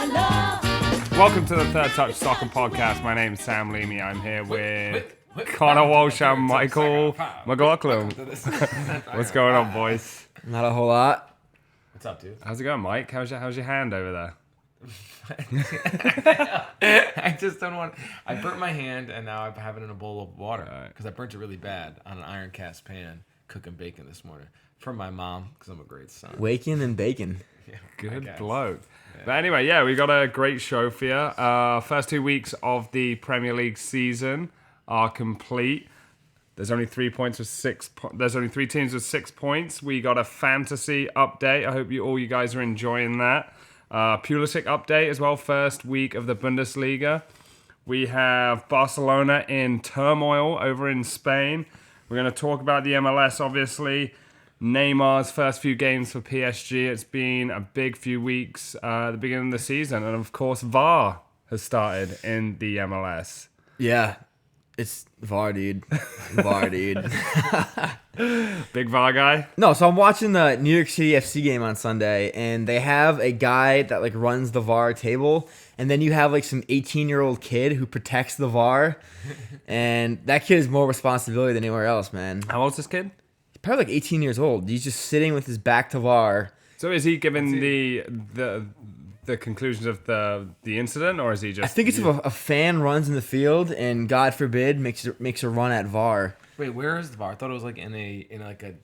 my love. Welcome to the Third Touch Soccer Podcast. My name's Sam Leamy. I'm here with Connor Walsh and Michael McLaughlin. What's going on, boys? Not a whole lot. What's up, dude? How's it going, Mike? How's your hand over there? I just don't want. I burnt my hand, and now I have it in a bowl of water because I burnt it really bad on an iron cast pan cooking bacon this morning from my mom because I'm a great son. Waking and bacon. Yeah, Good bloke. Yeah. But anyway, yeah, we got a great show for you. First 2 weeks of the Premier League season are complete. There's only 3 points with There's only 3 teams with 6 points. We got a fantasy update. I hope all you guys are enjoying that. Pulisic update as well. First week of the Bundesliga. We have Barcelona in turmoil over in Spain. We're going to talk about the MLS, obviously. Neymar's first few games for PSG. It's been a big few weeks at the beginning of the season. And of course, VAR has started in the MLS. Yeah, it's VAR, dude. VAR, dude. Big VAR guy? No, so I'm watching the New York City FC game on Sunday, and they have a guy that like runs the VAR table, and then you have like some 18-year-old kid who protects the VAR, and that kid has more responsibility than anywhere else, man. How old's this kid? Probably like 18 years old. He's just sitting with his back to VAR. So is he giving the conclusions of the incident, or is he just? I think it's if a fan runs in the field and God forbid makes a run at VAR. Wait, where is the VAR? I thought it was like in a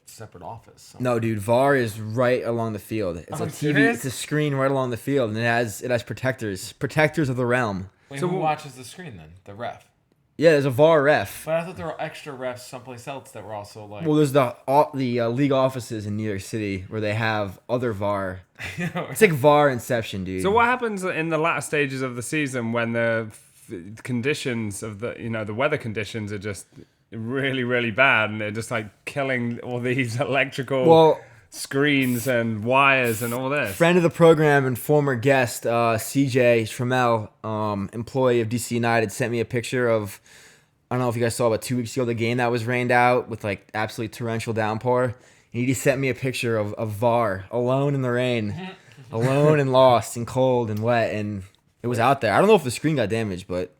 separate office. Somewhere. No, dude, VAR is right along the field. It's a TV. Serious? It's a screen right along the field, and it has protectors of the realm. Wait, So who watches the screen then? The ref. Yeah, there's a VAR ref. But I thought there were extra refs someplace else that were also like. Well, there's the league offices in New York City where they have other VAR. It's like VAR Inception, dude. So what happens in the latter stages of the season when the conditions of the weather conditions are just really, really bad, and they're just like killing all these electrical screens and wires and all this? Friend of the program and former guest, CJ Schrammel, employee of DC United, sent me a picture of, I don't know if you guys saw about 2 weeks ago, the game that was rained out with like absolutely torrential downpour. And he just sent me a picture of VAR alone in the rain, alone and lost and cold and wet, and it was out there. I don't know if the screen got damaged, but.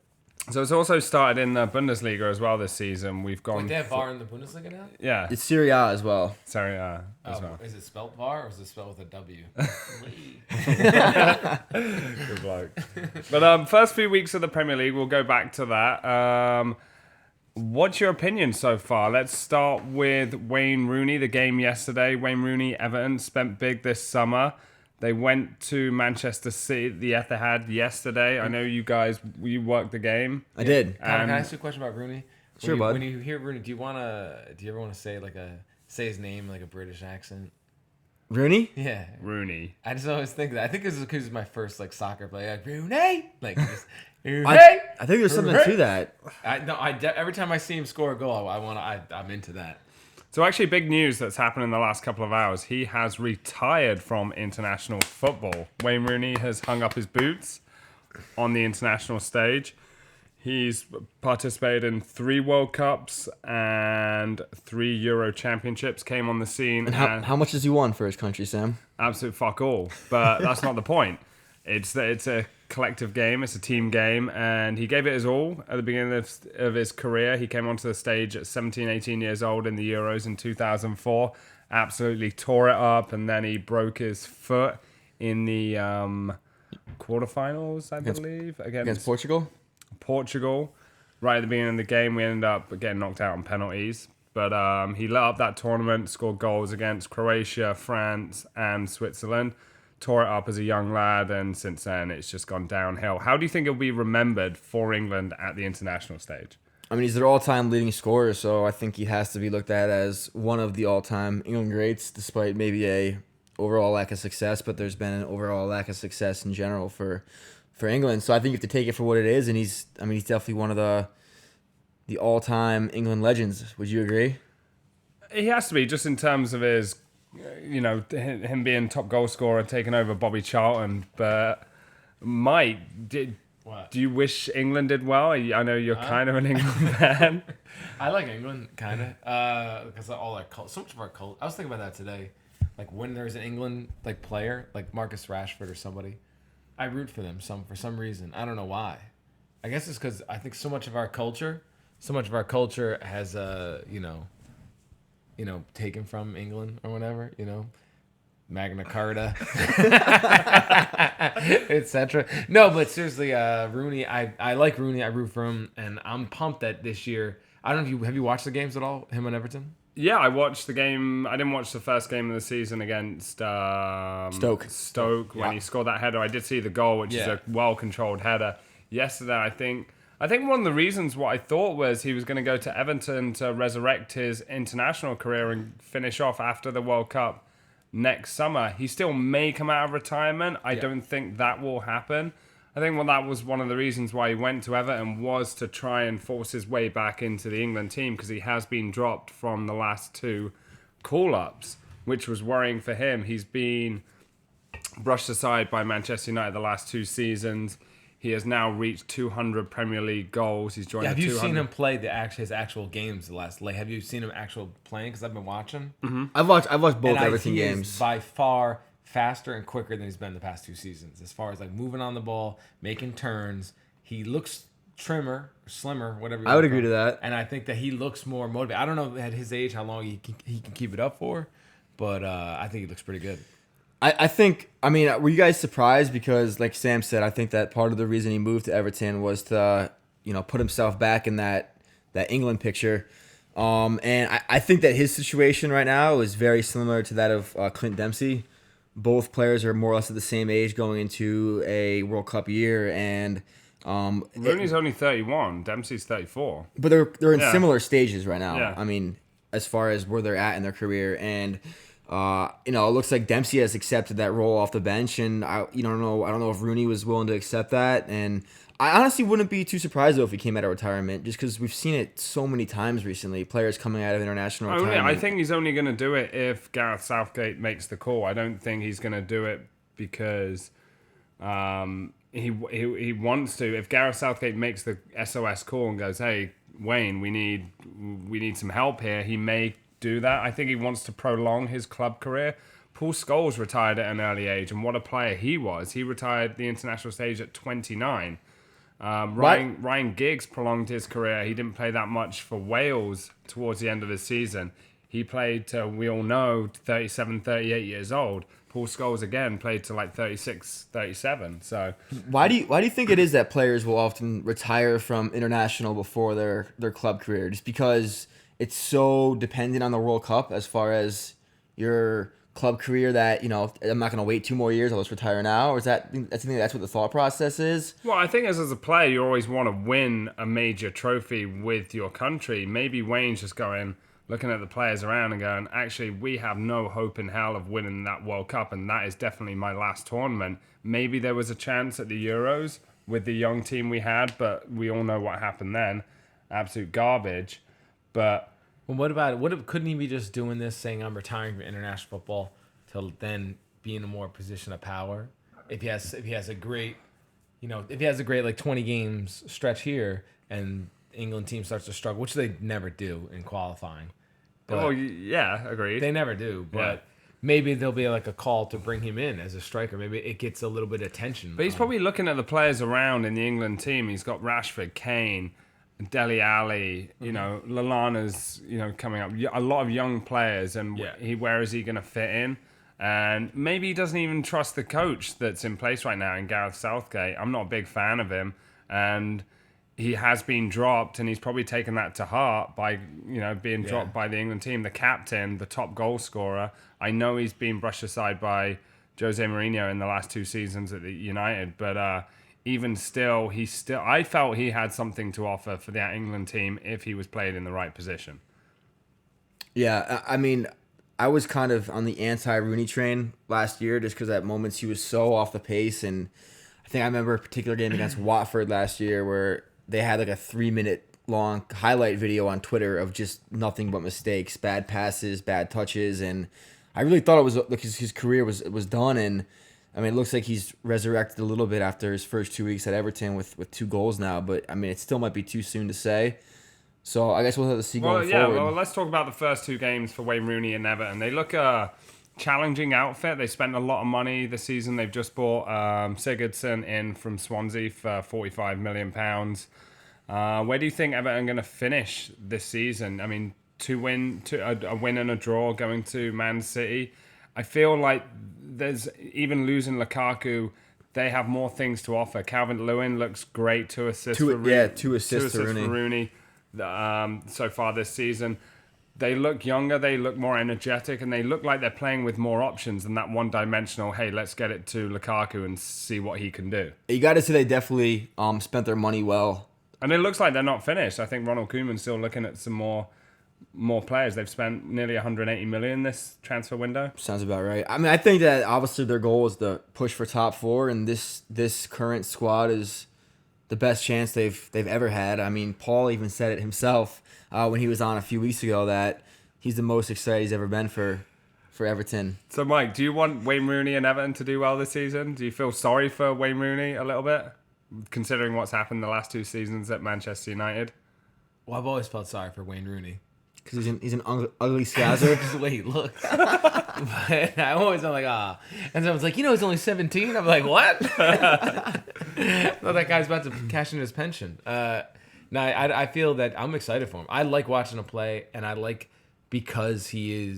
So it's also started in the Bundesliga as well this season. We've gone. Wait, they have VAR in the Bundesliga now? Yeah. It's Serie A as well. Sorry, as well. Is it spelled VAR or is it spelled with a W? Good bloke. But first few weeks of the Premier League, we'll go back to that. What's your opinion so far? Let's start with Wayne Rooney. The game yesterday, Wayne Rooney, Everton, spent big this summer. They went to Manchester City, the Etihad, yesterday. I know you guys, you worked the game. I did. Can I ask you a question about Rooney? Sure, bud. When you hear Rooney, do you ever want to say his name like a British accent? Rooney? Yeah. Rooney. I just always think that. I think it's because it's my first like soccer play. Like Rooney, like just, I think there's something to that. Every time I see him score a goal, I'm into that. So actually big news that's happened in the last couple of hours. He has retired from international football. Wayne Rooney has hung up his boots on the international stage. He's participated in 3 World Cups and 3 Euro Championships, came on the scene. And how much has he won for his country, Sam? Absolute fuck all. But that's not the point. It's a collective game. It's a team game. And he gave it his all at the beginning of his career. He came onto the stage at 17, 18 years old in the Euros in 2004. Absolutely tore it up. And then he broke his foot in the quarterfinals, I believe. Against Portugal. Right at the beginning of the game, we ended up getting knocked out on penalties. But he lit up that tournament, scored goals against Croatia, France, and Switzerland. Tore it up as a young lad, and since then it's just gone downhill. How do you think he'll be remembered for England at the international stage? I mean, he's their all-time leading scorer, so I think he has to be looked at as one of the all-time England greats, despite maybe a overall lack of success. But there's been an overall lack of success in general for England. So I think you have to take it for what it is, and he's definitely one of the all-time England legends. Would you agree? He has to be, just in terms of his, him being top goal scorer, taking over Bobby Charlton. But Mike, do you wish England did well? I know you're kind of an England fan. I like England, kind of, because all our so much of our culture. I was thinking about that today. Like when there's an England like player, like Marcus Rashford or somebody, I root for them for some reason. I don't know why. I guess it's because I think so much of our culture has taken from England or whatever, Magna Carta, etc. No, but seriously, Rooney, I like Rooney. I root for him, and I'm pumped that this year. I don't know if have you watched the games at all, him and Everton? Yeah, I watched the game. I didn't watch the first game of the season against Stoke when he scored that header. I did see the goal, which is a well-controlled header. Yesterday, I think one of the reasons what I thought was he was going to go to Everton to resurrect his international career and finish off after the World Cup next summer. He still may come out of retirement. I don't think that will happen. I think that was one of the reasons why he went to Everton was to try and force his way back into the England team because he has been dropped from the last 2 call-ups, which was worrying for him. He's been brushed aside by Manchester United the last 2 seasons. He has now reached 200 Premier League goals. He's joined. Have you seen him play his actual games? Have you seen him actual playing? Because I've been watching. Mm-hmm. I've watched both Everton games. Is by far faster and quicker than he's been the past 2 seasons. As far as like moving on the ball, making turns, he looks slimmer, whatever. I would agree to that. And I think that he looks more motivated. I don't know at his age how long he can keep it up for, but I think he looks pretty good. I think, were you guys surprised? Because like Sam said, I think that part of the reason he moved to Everton was to, put himself back in that England picture. And I think that his situation right now is very similar to that of Clint Dempsey. Both players are more or less at the same age going into a World Cup year. And Rooney's only 31. Dempsey's 34. But they're in similar stages right now. Yeah. As far as where they're at in their career. And it looks like Dempsey has accepted that role off the bench, and I don't know if Rooney was willing to accept that. And I honestly wouldn't be too surprised though if he came out of retirement, just because we've seen it so many times recently. Players coming out of international retirement. I think he's only going to do it if Gareth Southgate makes the call. I don't think he's going to do it because he wants to. If Gareth Southgate makes the SOS call and goes, "Hey, Wayne, we need some help here," he may do that. I think he wants to prolong his club career. Paul Scholes retired at an early age, and what a player he was. He retired the international stage at 29. Ryan Giggs prolonged his career. He didn't play that much for Wales towards the end of his season. He played to, we all know, 37, 38 years old. Paul Scholes, again, played to like 36, 37. So why do you think it is that players will often retire from international before their club career? Just because it's so dependent on the World Cup as far as your club career that, I'm not going to wait 2 more years, I'll just retire now? Or that's what the thought process is? Well, I think as a player, you always want to win a major trophy with your country. Maybe Wayne's just looking at the players around and going, actually, we have no hope in hell of winning that World Cup, and that is definitely my last tournament. Maybe there was a chance at the Euros with the young team we had, but we all know what happened then. Absolute garbage. But well, what about it? Couldn't he be just doing this, saying I'm retiring from international football, till then be in a more position of power? If he has a great like 20 games stretch here, and England team starts to struggle, which they never do in qualifying. But agreed. They never do, but maybe there'll be like a call to bring him in as a striker. Maybe it gets a little bit of attention. But he's probably looking at the players around in the England team. He's got Rashford, Kane, Dele Alli, Lallana's, coming up. A lot of young players, and where is he going to fit in? And maybe he doesn't even trust the coach that's in place right now in Gareth Southgate. I'm not a big fan of him, and he has been dropped, and he's probably taken that to heart by, being dropped by the England team, the captain, the top goal scorer. I know he's been brushed aside by Jose Mourinho in the last 2 seasons at the United, but even still, I felt he had something to offer for that England team if he was played in the right position. Yeah, I was kind of on the anti-Rooney train last year just because at moments he was so off the pace, and I think I remember a particular game against Watford last year where they had like a 3-minute long highlight video on Twitter of just nothing but mistakes, bad passes, bad touches, and I really thought it was like his career was done. And it looks like he's resurrected a little bit after his first 2 weeks at Everton with 2 goals now, but it still might be too soon to say. So I guess we'll have to see going forward. Well, let's talk about the first 2 games for Wayne Rooney and Everton. They look challenging outfit. They spent a lot of money this season. They've just bought Sigurdsson in from Swansea for £45 million. Where do you think Everton are going to finish this season? I mean, a win and a draw going to Man City. I feel like there's even losing Lukaku, they have more things to offer. Calvert-Lewin looks great. Two assists for Rooney so far this season. They look younger, they look more energetic, and they look like they're playing with more options than that one-dimensional, hey, let's get it to Lukaku and see what he can do. You got to say they definitely spent their money well. And it looks like they're not finished. I think Ronald Koeman's still looking at some more players. They've spent nearly 180 million this transfer window. Sounds about right. I mean, I think that obviously their goal is to push for top 4, and this current squad is the best chance they've ever had. I mean, Paul even said it himself when he was on a few weeks ago that he's the most excited he's ever been for Everton. So, Mike, do you want Wayne Rooney and Everton to do well this season? Do you feel sorry for Wayne Rooney a little bit, considering what's happened the last 2 seasons at Manchester United? Well, I've always felt sorry for Wayne Rooney. Because he's an ugly scazzer. Wait, look. But I always am like, And someone's like, he's only 17? I'm like, what? Thought that guy's about to cash in his pension. No, I feel that I'm excited for him. I like watching him play, and I like because he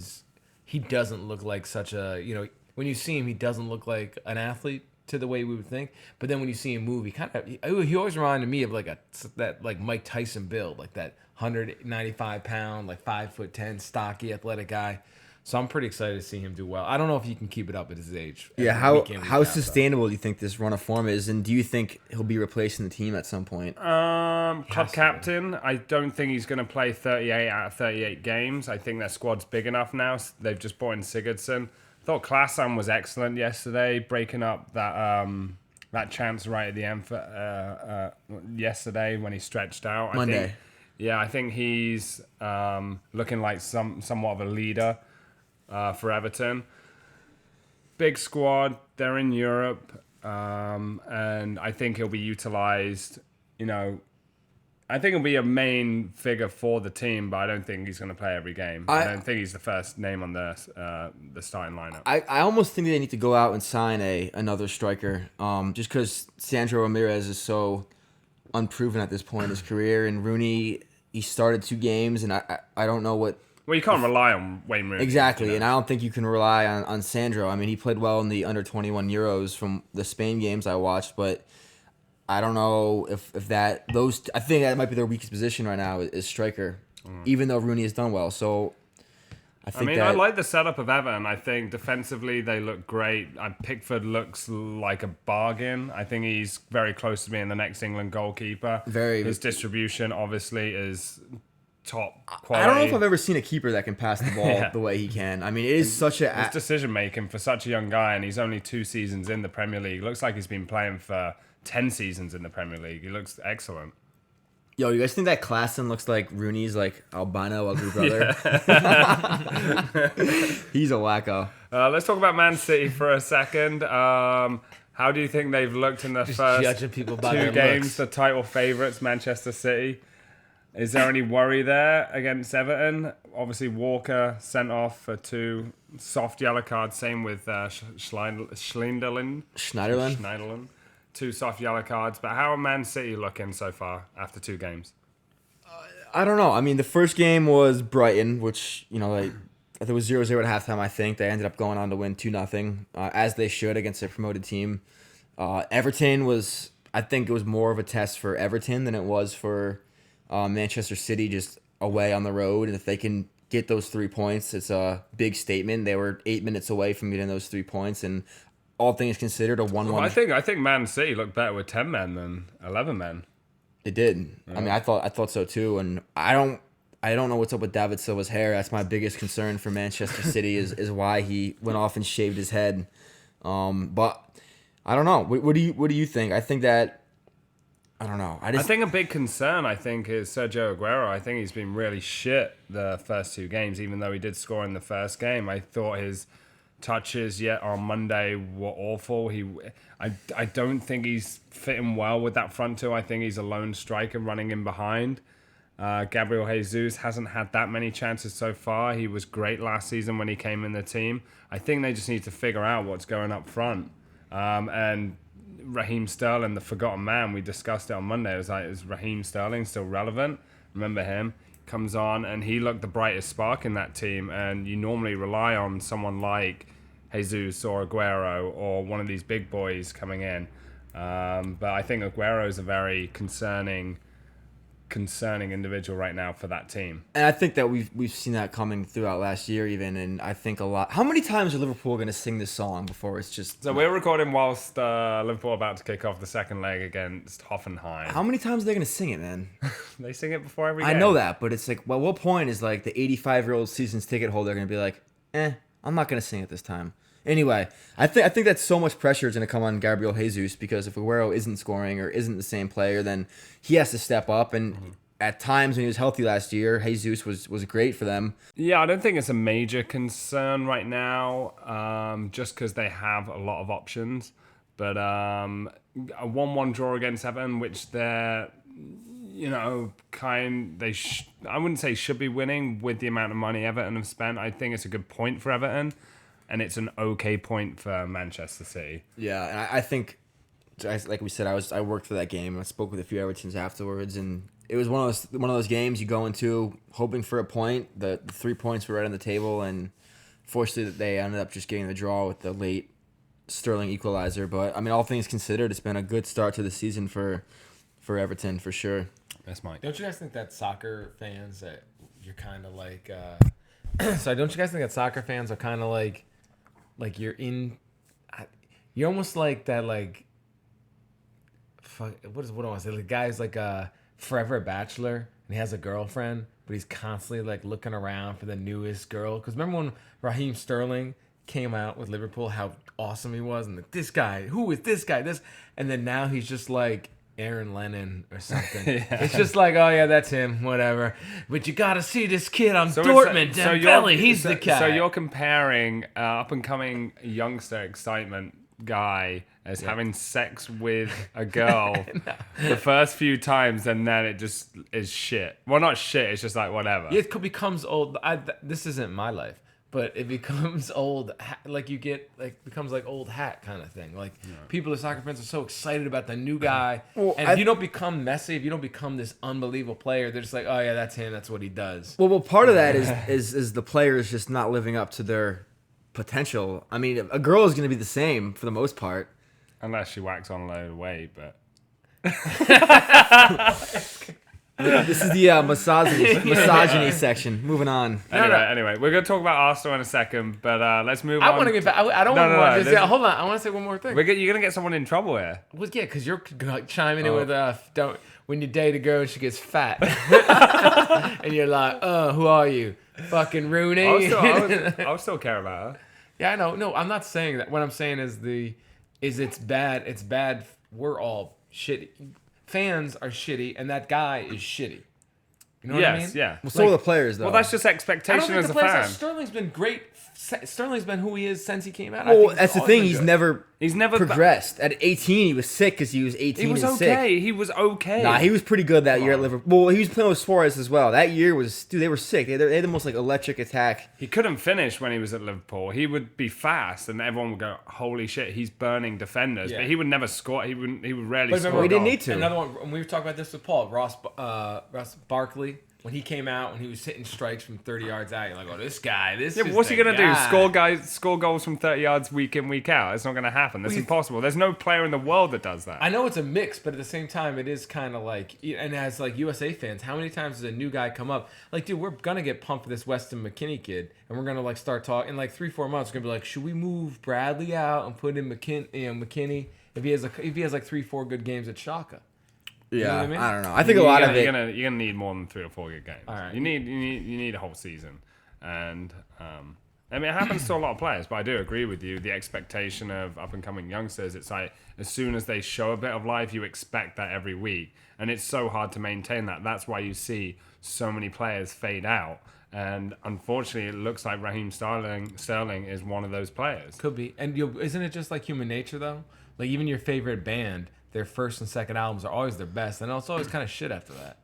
doesn't look like such a, when you see him, he doesn't look like an athlete to the way we would think. But then when you see him move, he always reminded me of that Mike Tyson build, like that 195 pound, like 5'10", stocky, athletic guy. So I'm pretty excited to see him do well. I don't know if he can keep it up at his age. Yeah, how sustainable do you think this run of form is, and do you think he'll be replacing the team at some point? Club captain. I don't think he's going to play 38 out of 38 games. I think their squad's big enough now. They've just brought in Sigurdsson. Thought Klaassen was excellent yesterday, breaking up that chance right at the end for yesterday when he stretched out. Monday. I think he's looking like somewhat of a leader for Everton. Big squad. They're in Europe, and I think he'll be utilised. I think he'll be a main figure for the team, but I don't think he's going to play every game. I don't think he's the first name on the starting lineup. I almost think they need to go out and sign another striker, just because Sandro Ramirez is so unproven at this point in his career, and Rooney, he started 2 games, and I don't know what. Well, you can't rely on Wayne Rooney. Exactly, and I don't think you can rely on Sandro. I mean, he played well in the under-21 Euros from the Spain games I watched, but I don't know if I think that might be their weakest position right now is striker, even though Rooney has done well. So I like the setup of Everton. I think defensively they look great. Pickford looks like a bargain. I think he's very close to being the next England goalkeeper. His distribution obviously is top quality. I don't know if I've ever seen a keeper that can pass the ball the way he can. I mean, it is such a... His decision making for such a young guy, and he's only 2 seasons in the Premier League. Looks like he's been playing for 10 seasons in the Premier League. He looks excellent. Yo, you guys think that Klaassen looks like Rooney's albino ugly brother? He's a wacko. Let's talk about Man City for a second. How do you think they've looked in the first judging people by 2 their games? looks. The title favourites, Manchester City. Is there any worry there against Everton? Obviously, Walker sent off for 2 soft yellow cards. Same with Schneiderlin. 2 soft yellow cards. But how are Man City looking so far after 2 games? I don't know. I mean, the first game was Brighton, which, I think it was 0-0 at halftime, I think. They ended up going on to win 2-0, as they should against a promoted team. Everton was, I think it was more of a test for Everton than it was for Manchester City, just away on the road. And if they can get those 3 points, it's a big statement. They were 8 minutes away from getting those 3 points, and all things considered, a 1-1. Well, I think Man City looked better with 10 men than 11 men. It did. Yeah. I mean, I thought so too, and I don't know what's up with David Silva's hair. That's my biggest concern for Manchester City is why he went off and shaved his head. But I don't know. What do you think? I think that. I don't know. I think a big concern, is Sergio Aguero. I think he's been really shit the first 2 games, even though he did score in the first game. I thought his touches yet on Monday were awful. I don't think he's fitting well with that front 2. I think he's a lone striker running in behind. Gabriel Jesus hasn't had that many chances so far. He was great last season when he came in the team. I think they just need to figure out what's going up front. And Raheem Sterling, the forgotten man, we discussed it on Monday. It was like, is Raheem Sterling still relevant? Remember him? Comes on, and he looked the brightest spark in that team. And you normally rely on someone like Jesus or Aguero or one of these big boys coming in. But I think Aguero is a very concerning individual right now for that team. And I think that we've seen that coming throughout last year even, and I think a lot. How many times are Liverpool going to sing this song before it's just... So we're recording whilst Liverpool are about to kick off the second leg against Hoffenheim. How many times are they going to sing it, man? They sing it before every game. I know that, but it's like, well, what point is like the 85-year-old season's ticket holder going to be like, I'm not going to sing it this time. Anyway, I think that so much pressure is going to come on Gabriel Jesus, because if Aguero isn't scoring or isn't the same player, then he has to step up. And at times when he was healthy last year, Jesus was great for them. Yeah, I don't think it's a major concern right now, just because they have a lot of options. But a 1-1 draw against Everton, which they're, I wouldn't say should be winning with the amount of money Everton have spent. I think it's a good point for Everton. And it's an okay point for Manchester City. Yeah, and I think, like we said, I worked for that game. I spoke with a few Evertons afterwards, and it was one of those games you go into hoping for a point. The 3 points were right on the table, and fortunately they ended up just getting the draw with the late Sterling equalizer. But I mean, all things considered, it's been a good start to the season for Everton for sure. That's Mike. Don't you guys think that soccer fans that you're kind of like? So don't you guys think that soccer fans are kind of like you're almost like that, like, fuck, what do I want to say? The guy's like a forever bachelor and he has a girlfriend, but he's constantly like looking around for the newest girl. Because remember when Raheem Sterling came out with Liverpool, how awesome he was, and like, this guy, who is this guy? And then now he's just like Aaron Lennon or something. Yeah. It's just like, oh yeah, that's him, whatever. But you got to see this kid on Dortmund, Dembele, he's the guy. So you're comparing up-and-coming youngster excitement guy as having sex with a girl the first few times, and then it just is shit. Well, not shit, it's just like whatever. It becomes old. This isn't my life. But it becomes old, becomes like old hat kind of thing. Like, people, the soccer fans, are so excited about the new guy. Well, and if you don't become Messi, if you don't become this unbelievable player, they're just like, oh yeah, that's him, that's what he does. Well, part of that is the players just not living up to their potential. I mean, a girl is going to be the same for the most part. Unless she whacks on a load of weight, but... This is the misogyny section. Moving on. Anyway, we're going to talk about Arsenal in a second, but let's move on. I want to get back. I don't want to. Hold on. I want to say one more thing. You're going to get someone in trouble here. Well, yeah, because you're chiming in with when you date a girl and she gets fat. And you're like, who are you? Fucking Rooney? I'll still care about her. Yeah, I know. No, I'm not saying that. What I'm saying is it's bad. It's bad. We're all shitty. Fans are shitty, and that guy is shitty. You know what I mean? Yeah. Well, so are the players, though. Well, that's just expectation as a fan. Sterling's been great. Sterling's been who he is since he came out. Well, that's the thing. He's never progressed. At 18, he was sick because he was 18 He was and okay. sick. He was okay. Nah, he was pretty good that year at Liverpool. Well, he was playing with Suarez as well. That year was, dude, they were sick. They had the most like electric attack. He couldn't finish when he was at Liverpool. He would be fast, and everyone would go, "Holy shit, he's burning defenders!" Yeah. But he would never score. He would rarely score. He didn't need to. Another one. And we were talking about this with Paul Ross Barkley. When he came out, when he was hitting strikes from 30 yards out, you're like, oh, this guy, what's he going to do? Score goals from 30 yards week in, week out? It's not going to happen. That's impossible. There's no player in the world that does that. I know it's a mix, but at the same time, it is kind of like, and as like USA fans, how many times does a new guy come up? Like, dude, we're going to get pumped for this Weston McKennie kid, and we're going to like start talking. In like 3-4 months, we're going to be like, should we move Bradley out and put in McKennie if he has like 3-4 good games at Schalke? Yeah, you know what I mean? I don't know. I think a lot of it. You're gonna need more than 3 or 4 good games. All right. You need a whole season, and I mean it happens to a lot of players. But I do agree with you. The expectation of up and coming youngsters, it's like as soon as they show a bit of life, you expect that every week, and it's so hard to maintain that. That's why you see so many players fade out. And unfortunately, it looks like Raheem Sterling is one of those players. Could be. And isn't it just like human nature though? Like even your favorite band, their first and second albums are always their best, and it's always kind of shit after that.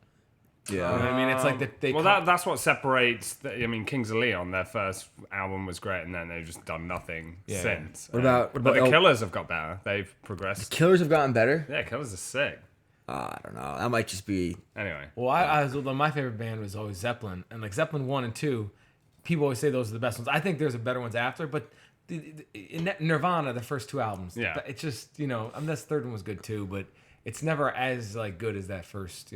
Yeah. You know what I mean? It's like that's what separates. Kings of Leon, their first album was great, and then they've just done nothing since. What about but the Killers have got better. They've progressed. Killers have gotten better? Yeah, Killers are sick. I don't know. That might just be... Anyway. Well, my favorite band was always Zeppelin. And like Zeppelin 1 and 2, people always say those are the best ones. I think there's better ones after, but Nirvana, the first 2 albums. Yeah. It's just, this third one was good too, but it's never as like good as that first,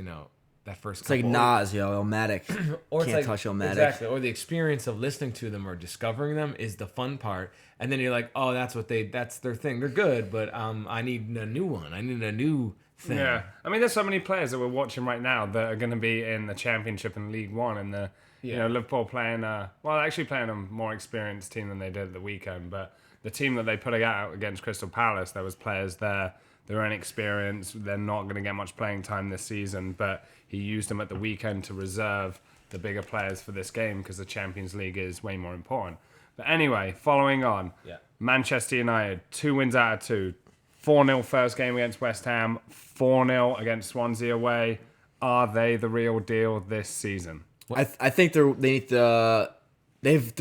that first It's like Nas, Illmatic. Or Can't touch Illmatic. Exactly. Or the experience of listening to them or discovering them is the fun part. And then you're like, oh, that's their thing. They're good, but I need a new one. I need a new thing. Yeah. There's so many players that we're watching right now that are going to be in the Championship and League One, and Liverpool playing playing a more experienced team than they did at the weekend, but the team that they put out against Crystal Palace, there was players there. They're inexperienced. They're not going to get much playing time this season, but he used them at the weekend to reserve the bigger players for this game because the Champions League is way more important. But anyway, following on, Manchester United, 2 wins out of 2. 4-0 first game against West Ham, 4-0 against Swansea away. Are they the real deal this season? I think they're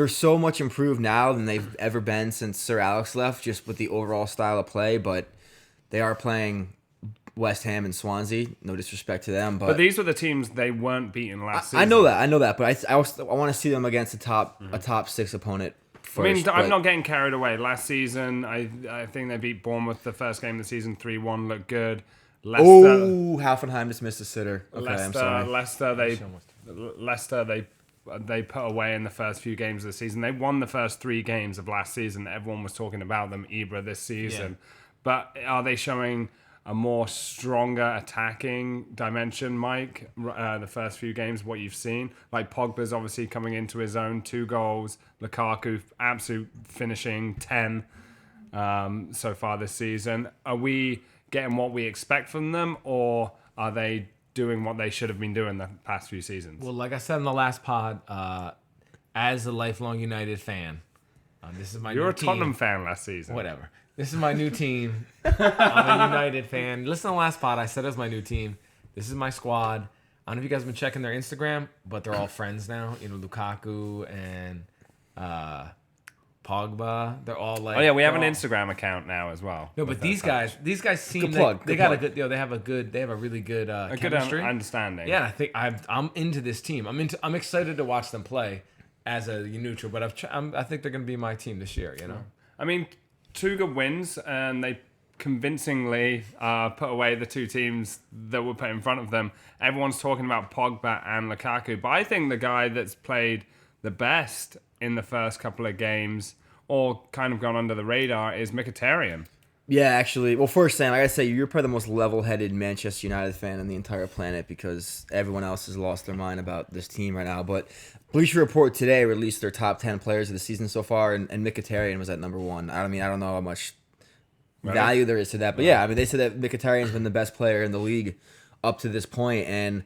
so much improved now than they've ever been since Sir Alex left, just with the overall style of play, but they are playing West Ham and Swansea. No disrespect to them, but these were the teams they weren't beaten last season. I know that, but I want to see them against a top 6 opponent first. I'm not getting carried away. Last season, I think they beat Bournemouth the first game of the season 3-1. Looked good. Hoffenheim just missed a sitter. Okay, I'm sorry. Leicester, they put away in the first few games of the season. They won the first 3 games of last season. Everyone was talking about them, Ibra, this season. Yeah. But are they showing a more stronger attacking dimension, Mike? The first few games, what you've seen, like Pogba's obviously coming into his own, 2 goals. Lukaku, absolute finishing 10 so far this season. Are we getting what we expect from them, or are they doing what they should have been doing the past few seasons? Well, like I said in the last pod, as a lifelong United fan, this is my You're new a Tottenham fan last season. Whatever. This is my new team. I'm a United fan. Listen to the last pod. I said it was my new team. This is my squad. I don't know if you guys have been checking their Instagram, but they're all friends now. Lukaku and Pogba. They're all like. Oh yeah, we have an Instagram account now as well. No, but these guys seem they got a good. They have a really good chemistry. Good understanding. Yeah, I think I'm into this team. I'm excited to watch them play as a neutral, but I think they're going to be my team this year. 2 good wins, and they convincingly put away the 2 teams that were put in front of them. Everyone's talking about Pogba and Lukaku, but I think the guy that's played the best in the first couple of games, or kind of gone under the radar, is Mkhitaryan. Yeah, actually. Well, first, Sam, I gotta say, you're probably the most level-headed Manchester United fan on the entire planet because everyone else has lost their mind about this team right now. But Bleacher Report today released their top 10 players of the season so far, and Mkhitaryan was at number 1. I don't know how much value there is to that. But yeah, they said that Mkhitaryan's been the best player in the league up to this point. And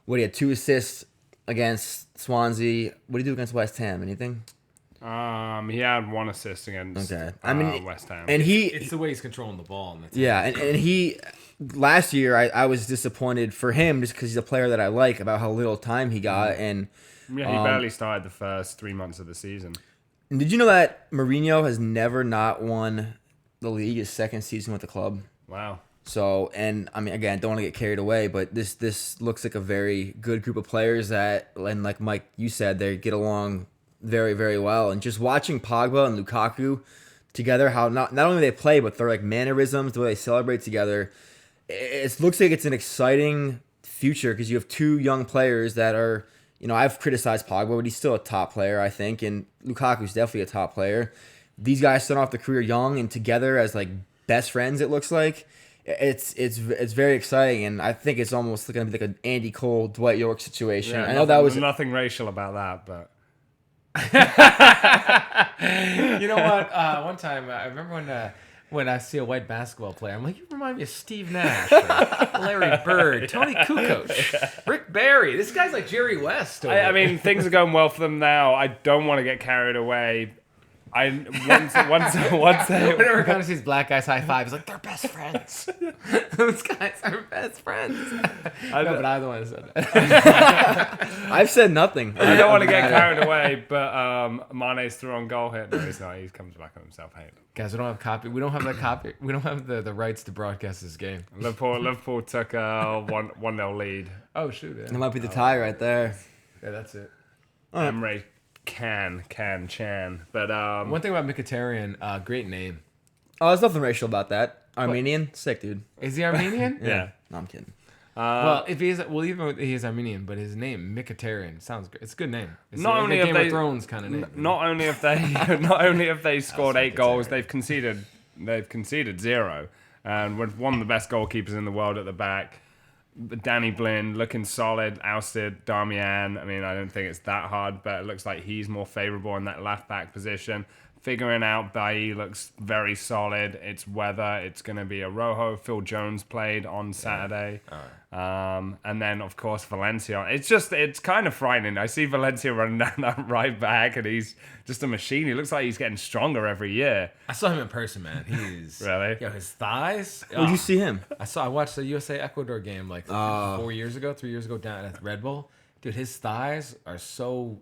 he had 2 assists against Swansea. What did he do against West Ham? Anything? He had 1 assist against West Ham. And it's the way he's controlling the ball. And he last year I was disappointed for him just because he's a player that I like about how little time he got. And he barely started the first 3 months of the season. Did you know that Mourinho has never not won the league his second season with the club? Wow. So, and again, don't want to get carried away, but this looks like a very good group of players that, and like Mike, you said, they get along very, very well. And just watching Pogba and Lukaku together, how not only they play, but their like mannerisms, the way they celebrate together, it looks like it's an exciting future because you have 2 young players that are, I've criticized Pogba, but he's still a top player, I think, and Lukaku's definitely a top player. These guys start off the career young and together as like best friends, it looks like. It's very exciting, and I think it's almost going to be like an Andy Cole, Dwight York situation. Yeah, I know that was nothing racial about that, but you know what? One time I remember when I see a white basketball player, I'm like, you remind me of Steve Nash, Larry Bird, Tony Kukoc, Rick Barry. This guy's like Jerry West. Things are going well for them now. I don't want to get carried away. Once they Whenever Connor sees black guys high five, he's like, they're best friends. Those guys are best friends. No, but I'm the one who said that. I've said nothing. I don't want to get carried away, but Mane's through on goal hit. No, he's not. He comes back on himself. Hey. Guys, we don't have copy. We don't have the copy. We don't have the rights to broadcast this game. Liverpool took a 1-0 lead. Oh shoot! It Yeah, might be the tie right there. yeah that's it. Emre Can. But One thing about Mkhitaryan, great name. Oh, there's nothing racial about that. Armenian, sick dude. Is he Armenian? yeah. No, I'm kidding. Well, if he is, well, even if he is Armenian, but his name Mkhitaryan sounds good. It's a good name. It's Not like only a have Game they- of Thrones kind of name. Not only have they scored 8 goals, Mkhitaryan. they've conceded 0, and with one of the best goalkeepers in the world at the back. Danny Blind looking solid, ousted Darmian. I mean, I don't think it's that hard, but it looks like he's more favourable in that left back position. Figuring out Bailly looks very solid. It's whether it's going to be a Rojo. Phil Jones played on Saturday. And then, of course, Valencia. It's kind of frightening. I see Valencia running down that right back, and he's just a machine. He looks like he's getting stronger every year. I saw him in person, man. He's Really? Yo, his thighs. Where'd you see him? I watched the USA Ecuador game like 3 years ago down at Red Bull. Dude, his thighs are so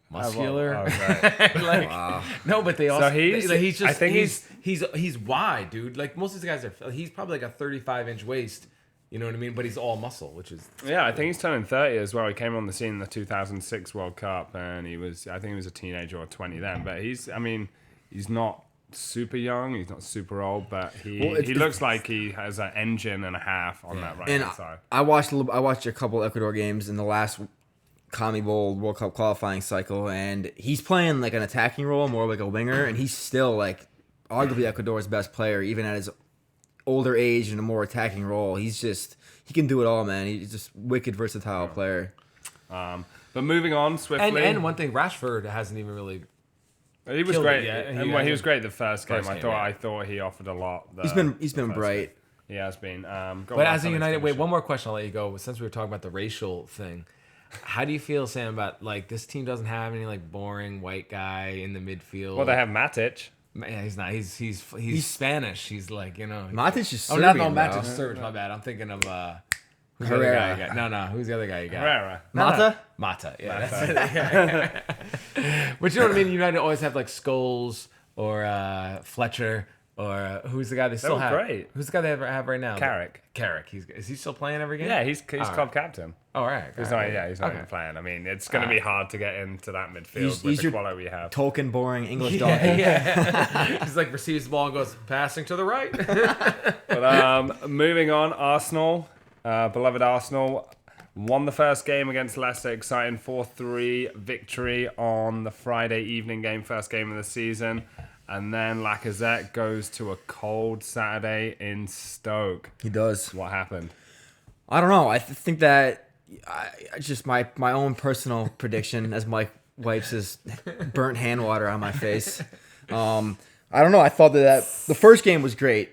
muscular. Oh, right. Like, no, but they also he's- he's just I think he's wide, dude. Like most of these guys are, he's probably like a 35-inch waist. You know what I mean? But he's all muscle, which is Yeah, I think he's turning 30 as well. He came on the scene in the 2006 World Cup, and I think he was a teenager or 20 then. But he's not super young. He's not super old, but he looks like he has an engine and a half on that right And hand side. I watched a couple Ecuador games in the last CONMEBOL World Cup qualifying cycle, and he's playing like an attacking role, more like a winger, and he's still like arguably Ecuador's best player, even at his older age in a more attacking role. He can do it all, man. He's just wicked versatile player. But moving on swiftly. and one thing, Rashford hasn't even really. He was killed great. it, yeah. He was great the first game. First game, I yeah. thought he offered a lot. He's been first bright. game. He has been. But as a United, wait, one more question. I'll let you go. Since we were talking about the racial thing, how do you feel, Sam, about like this team doesn't have any like boring white guy in the midfield? Well, they have Matic. Yeah, he's not. He's Spanish. He's like, you know. Matic is Oh, Serbian, no, Matic bro. is Serbian. My bad. I'm thinking of who's the other guy you got? No, who's the other guy you got? Herrera. Mata? Yeah, that's it. Yeah. But you know what I mean? United always have like Scholes or Fletcher or who's the guy they still were have? great. Who's the guy they have right now? Carrick. Is he still playing every game? Yeah, he's club captain. Oh, right. He's not even playing. I mean, it's going to be hard to get into that midfield with the quality we have. Tolkien, boring English donkey. Yeah. He's like receives the ball and goes passing to the right. But moving on, Arsenal, beloved Arsenal, won the first game against Leicester, exciting 4-3 victory on the Friday evening game, first game of the season. And then Lacazette goes to a cold Saturday in Stoke. He does. What happened? I don't know. I think that I just my own personal prediction as Mike wipes his burnt hand water on my face. I don't know. I thought that the first game was great.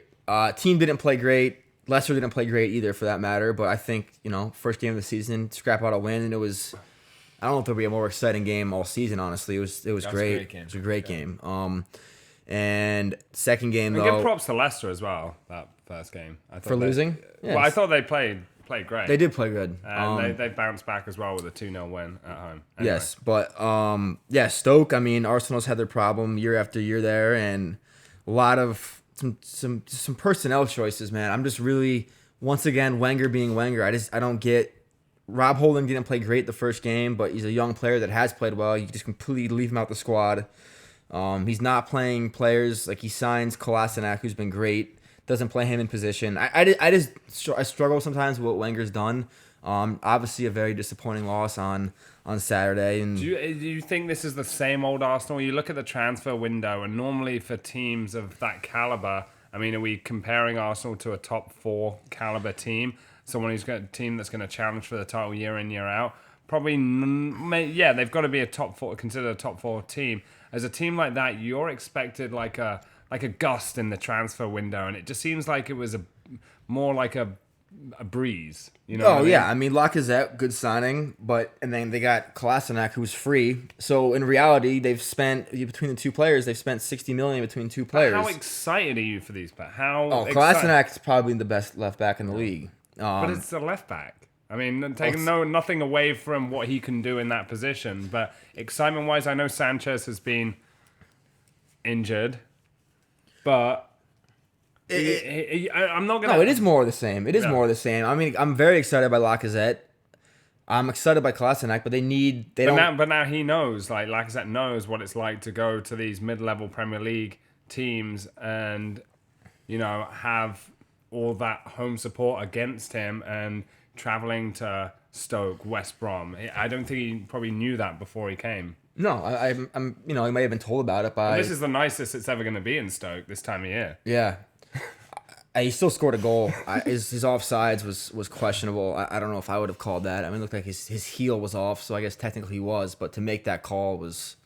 Team didn't play great. Leicester didn't play great either, for that matter. But I think, first game of the season, scrap out a win, and it was. I don't know if there'll be a more exciting game all season. Honestly, it was great. It was a great game. And second game though. Give props to Leicester as well. That first game. I thought For losing? Well, I thought they played great. They did play good. And they bounced back as well with a 2-0 win at home. Anyway. Yes, but Stoke. I mean, Arsenal's had their problem year after year there, and a lot of some personnel choices. Man, I'm just really once again Wenger being Wenger. I don't get. Rob Holding didn't play great the first game, but he's a young player that has played well. You just completely leave him out the squad. He's not playing players like he signs Kolasinac, who's been great. Doesn't play him in position. I struggle sometimes with what Wenger's done. Obviously a very disappointing loss on Saturday. And do you think this is the same old Arsenal? You look at the transfer window, and normally for teams of that caliber, I mean, are we comparing Arsenal to a top 4 caliber team? Someone who's got a team that's going to challenge for the title year in, year out? Probably, yeah, they've got to be a top 4, considered a top 4 team. As a team like that, you're expected like a gust in the transfer window, and it just seems like it was more like a a breeze. You know? Oh yeah, I mean Lacazette, good signing, and then they got Kolasinac, who's free. So in reality, they've spent between the two players, they've spent 60 million between two players. How excited are you for these players? Kolasinac is probably the best left back in the league. But it's a left back. I mean, taking nothing away from what he can do in that position, but excitement wise, I know Sanchez has been injured, but. I'm not gonna. No, it is more of the same. It is more of the same. I mean, I'm very excited by Lacazette. I'm excited by Kolasinac, but But now he knows, like Lacazette knows what it's like to go to these mid-level Premier League teams and, have all that home support against him and traveling to Stoke, West Brom. I don't think he probably knew that before he came. No, I'm. He may have been told about it by. This is the nicest it's ever going to be in Stoke this time of year. Yeah. He still scored a goal. His offsides was questionable. I don't know if I would have called that. I mean, it looked like his heel was off, so I guess technically he was. But to make that call was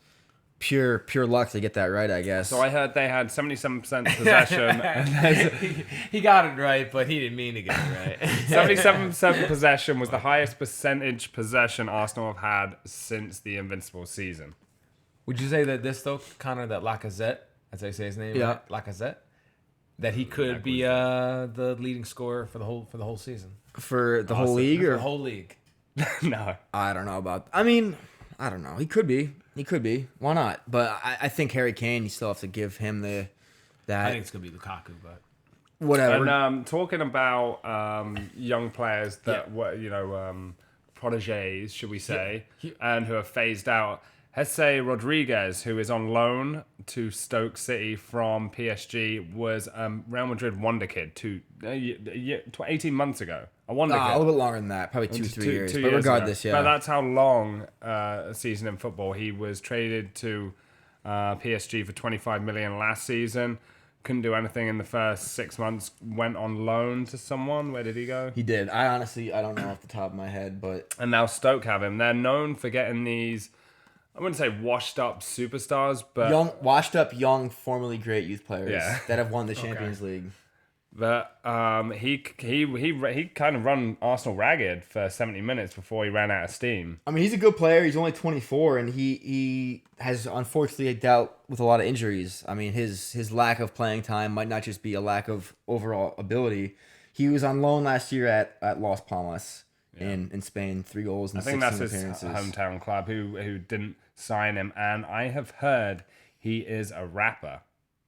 pure luck to get that right, I guess. So I heard they had 77% possession. He got it right, but he didn't mean to get it right. 77% possession was the highest percentage possession Arsenal have had since the Invincible season. Would you say that this though, Connor, that Lacazette, as I say his name, yeah, right? Lacazette, that he could be the leading scorer for the whole season, for the whole league, or the whole league? No, I don't know about. I mean, I don't know. He could be. Why not? But I think Harry Kane. You still have to give him that. I think it's gonna be Lukaku, but whatever. And talking about young players that were protégés, should we say, and who have phased out. Jesse Rodriguez, who is on loan to Stoke City from PSG, was Real Madrid wonder kid 18 months ago. A wonder kid. A little bit longer than that, probably 2-3 years. But years regardless, ago. yeah. But that's how long a season in football. He was traded to PSG for 25 million last season. Couldn't do anything in the first 6 months. Went on loan to someone. Where did he go? He did. I don't know off the top of my head, but and now Stoke have him. They're known for getting these. I wouldn't say washed up superstars, but washed up, young, formerly great youth players that have won the Champions League. But he kind of run Arsenal ragged for 70 minutes before he ran out of steam. I mean, he's a good player. He's only 24, and he has unfortunately dealt with a lot of injuries. I mean, his lack of playing time might not just be a lack of overall ability. He was on loan last year at Las Palmas in Spain, 3 goals and 16 appearances. I think that's his hometown club who didn't sign him, and I have heard he is a rapper.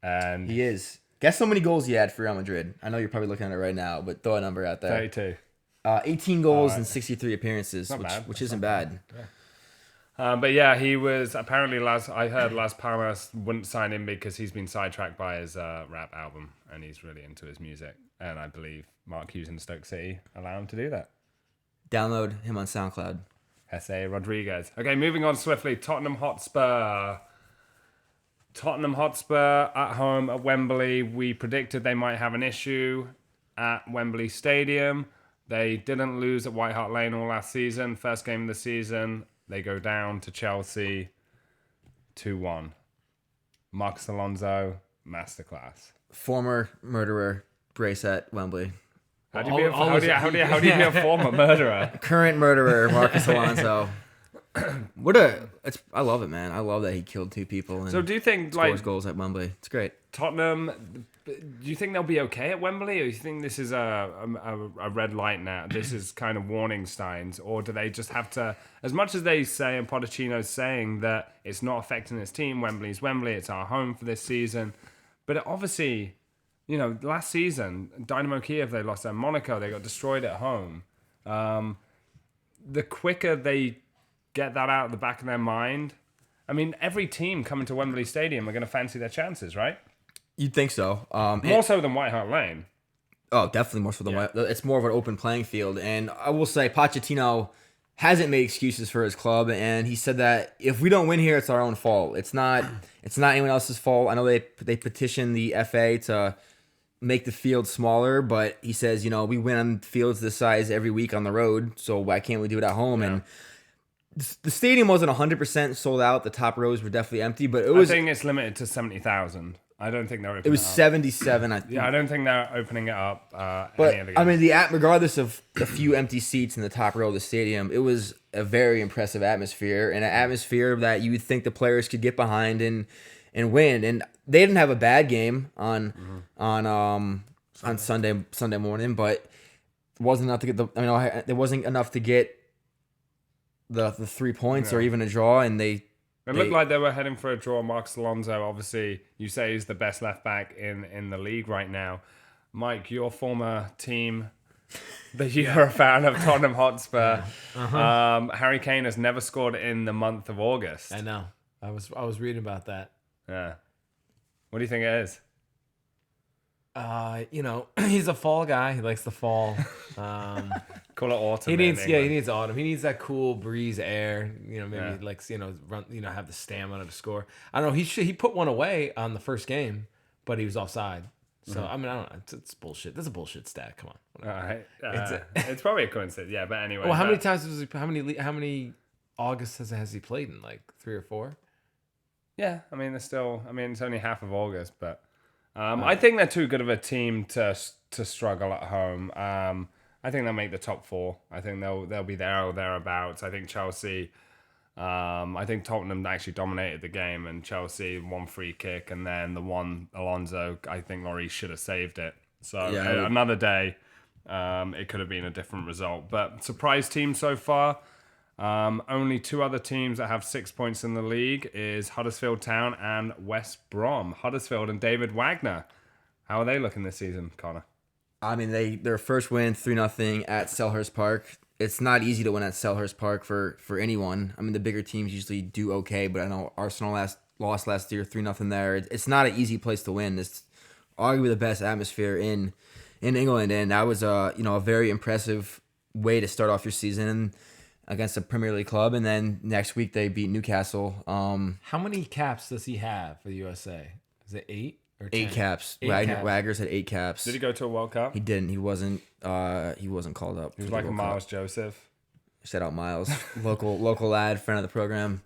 And he is. Guess how many goals he had for Real Madrid? I know you're probably looking at it right now, but throw a number out there. 32. 18 goals and 63 appearances, which isn't bad. But yeah, he was apparently I heard Las Palmas wouldn't sign him because he's been sidetracked by his rap album, and he's really into his music. And I believe Mark Hughes in Stoke City allow him to do that. Download him on SoundCloud. Jesse Rodriguez. Okay, moving on swiftly. Tottenham Hotspur at home at Wembley. We predicted they might have an issue at Wembley Stadium. They didn't lose at White Hart Lane all last season. First game of the season, they go down to Chelsea 2-1. Marcus Alonso, masterclass. Former murderer, brace at Wembley. How do you be a former murderer? Current murderer, Marcus Alonso. I love it, man. I love that he killed 2 people and so do you think scores goals at Wembley. It's great. Tottenham, do you think they'll be okay at Wembley, or do you think this is a red light now? This is kind of warning signs, or do they just have to, as much as they say, and Pochettino's saying that it's not affecting his team, Wembley's Wembley, it's our home for this season, but obviously, last season, Dynamo Kiev, they lost at Monaco, they got destroyed at home. The quicker they get that out of the back of their mind, I mean, every team coming to Wembley Stadium are going to fancy their chances, right? You'd think so. More so than White Hart Lane. Oh, definitely more so than White. It's more of an open playing field. And I will say, Pochettino hasn't made excuses for his club, and he said that if we don't win here, it's our own fault. It's not anyone else's fault. I know they petitioned the FA to make the field smaller, but he says, we win on fields this size every week on the road, so why can't we do it at home? Yeah. And the stadium wasn't 100% sold out. The top rows were definitely empty, but I think it's limited to 70,000. I don't think they're opening It was it up. 77. I think. Yeah, I don't think they're opening it up. But any of the I mean, games. regardless of the few empty seats in the top row of the stadium, it was a very impressive atmosphere, and an atmosphere that you would think the players could get behind and win. And they didn't have a bad game on Sunday morning, but it wasn't enough to get there wasn't enough to get the 3 points or even a draw, and they looked like they were heading for a draw. Marcus Alonso, obviously, you say he's the best left back in the league right now. Mike, your former team that you're a fan of, Tottenham Hotspur. Harry Kane has never scored in the month of August. I know. I was reading about that. Yeah. What do you think it is? He's a fall guy. He likes the fall. Call it autumn. He needs in England. he needs autumn. He needs that cool breeze air. Maybe he likes run. Have the stamina to score. I don't know. He put one away on the first game, but he was offside. So I mean, I don't know. It's bullshit. That's a bullshit stat. Come on. All right. It's probably a coincidence. Yeah, but anyway. Well, how many times how many August has he played in? Like 3 or 4? Yeah, I mean, it's only half of August, but I think they're too good of a team to struggle at home. I think they'll make the top 4. I think they'll be there or thereabouts. I think Chelsea. I think Tottenham actually dominated the game, and Chelsea one free kick, and then the one Alonso. I think Lloris should have saved it. So another day, it could have been a different result. But surprise team so far. Only 2 other teams that have 6 points in the league is Huddersfield Town and West Brom. Huddersfield and David Wagner. How are they looking this season, Connor? I mean, their first win 3-0 at Selhurst Park. It's not easy to win at Selhurst Park for anyone. I mean, the bigger teams usually do okay, but I know Arsenal lost last year 3-0 there. It's not an easy place to win. It's arguably the best atmosphere in England, and that was a very impressive way to start off your season against a Premier League club. And then next week they beat Newcastle. How many caps does he have for the USA? Is it 8 or 10? 8 caps. 8 caps. Wagner's had 8 caps. Did he go to a World Cup? He didn't. He wasn't called up. He was like a Miles Joseph. Shout out Miles, local lad, friend of the program.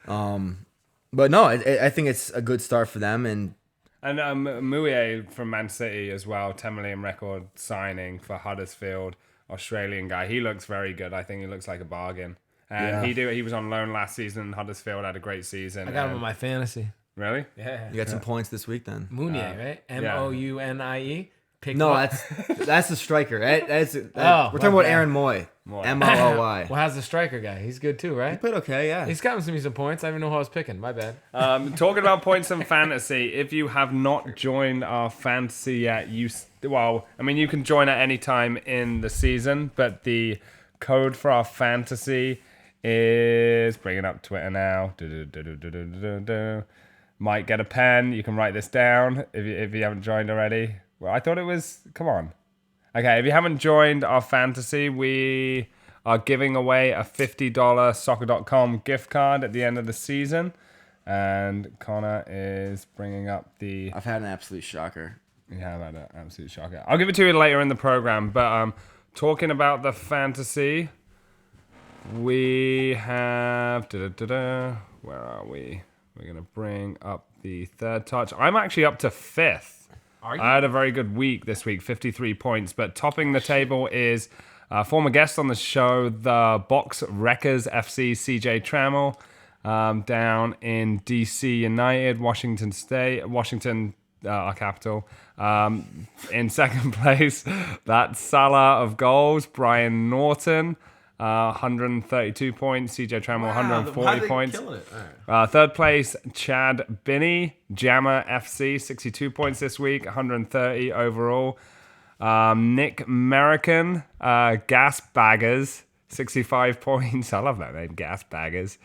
But no, I think it's a good start for them. And Mouye from Man City as well, 10 million record signing for Huddersfield, Australian guy. He looks very good. I think he looks like a bargain. And he was on loan last season. Huddersfield had a great season. I got him in my fantasy. Really? Yeah. you got some points this week then. Mounier, right? Mounie. No, that's the striker. We're talking about bad. Aaron Moy. Mooy. Well, how's the striker guy? He's good too, He right? played okay, yeah. He's gotten me some points. I don't even know who I was picking. My bad. Talking about points and fantasy, if you have not joined our fantasy yet, you can join at any time in the season, but the code for our fantasy is, bringing up Twitter now. Might get a pen. You can write this down if you haven't joined already. Well, I thought it was, come on. Okay, if you haven't joined our fantasy, we are giving away a $50 soccer.com gift card at the end of the season. And Connor is bringing up the... I've had an absolute shocker. Yeah, I've had an absolute shocker. I'll give it to you later in the program. But talking about the fantasy, we have... Where are we? We're going to bring up the third touch. I'm actually up to 5th. I had a very good week this week, 53 points. But topping the table is former guest on the show, the Box Wreckers FC, CJ Trammell, down in DC United, Washington State, our capital. In second place, that's Salah of goals, Brian Norton. 132 points. CJ Trammell, 140 points. Killing it. All right. Third place, Chad Binney, Jammer FC, 62 points this week, 130 overall. Nick American, Gas Baggers, 65 points. I love that name, Gas Baggers.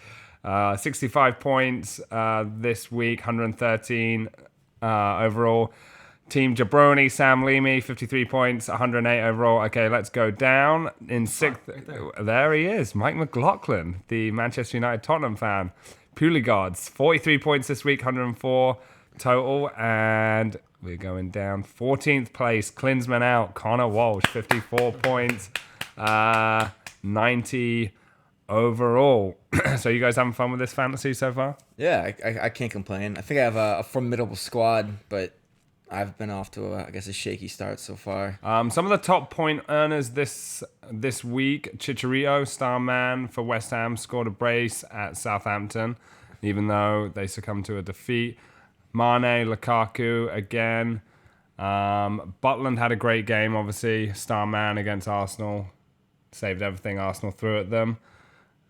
65 points this week, 113 overall. Team Jabroni, Sam Leamy, 53 points, 108 overall. Okay, let's go down. In 6th, right there he is, Mike McLaughlin, the Manchester United Tottenham fan. Puligods, 43 points this week, 104 total. And we're going down. 14th place, Klinsman out, Connor Walsh, 54 points, 90 overall. So you guys having fun with this fantasy so far? Yeah, I can't complain. I think I have a formidable squad, but I've been off to I guess a shaky start so far. Some of the top point earners this week: Chicharito, star man for West Ham, scored a brace at Southampton, even though they succumbed to a defeat. Mane, Lukaku again. Butland had a great game, obviously. Star man against Arsenal. Saved everything Arsenal threw at them.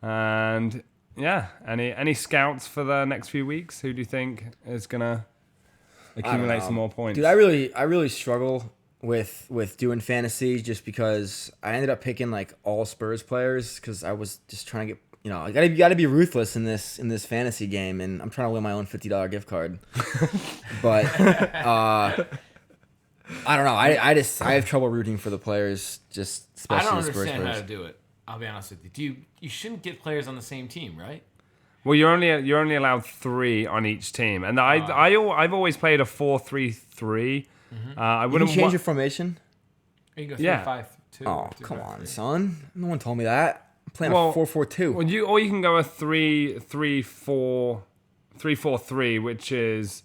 And yeah, any scouts for the next few weeks? Who do you think is going to accumulate some more points? Dude, I really struggle with doing fantasy just because I ended up picking like all Spurs players because I was just trying to get, I gotta be ruthless in this fantasy game, and I'm trying to win my own $50 gift card. But I don't know. I have trouble rooting for the players, just especially I don't the Spurs understand players. how to do it. I'll be honest with you. You shouldn't get players on the same team, right? Well, you're only allowed 3 on each team, and I've always played a 4-3-3. I You can wouldn't change your formation. Or you can go 3-5-2. Yeah. Oh, come on, son. No one told me that. I'm playing Well, a 4-4-2. Well, you can go a 3-4-3, which is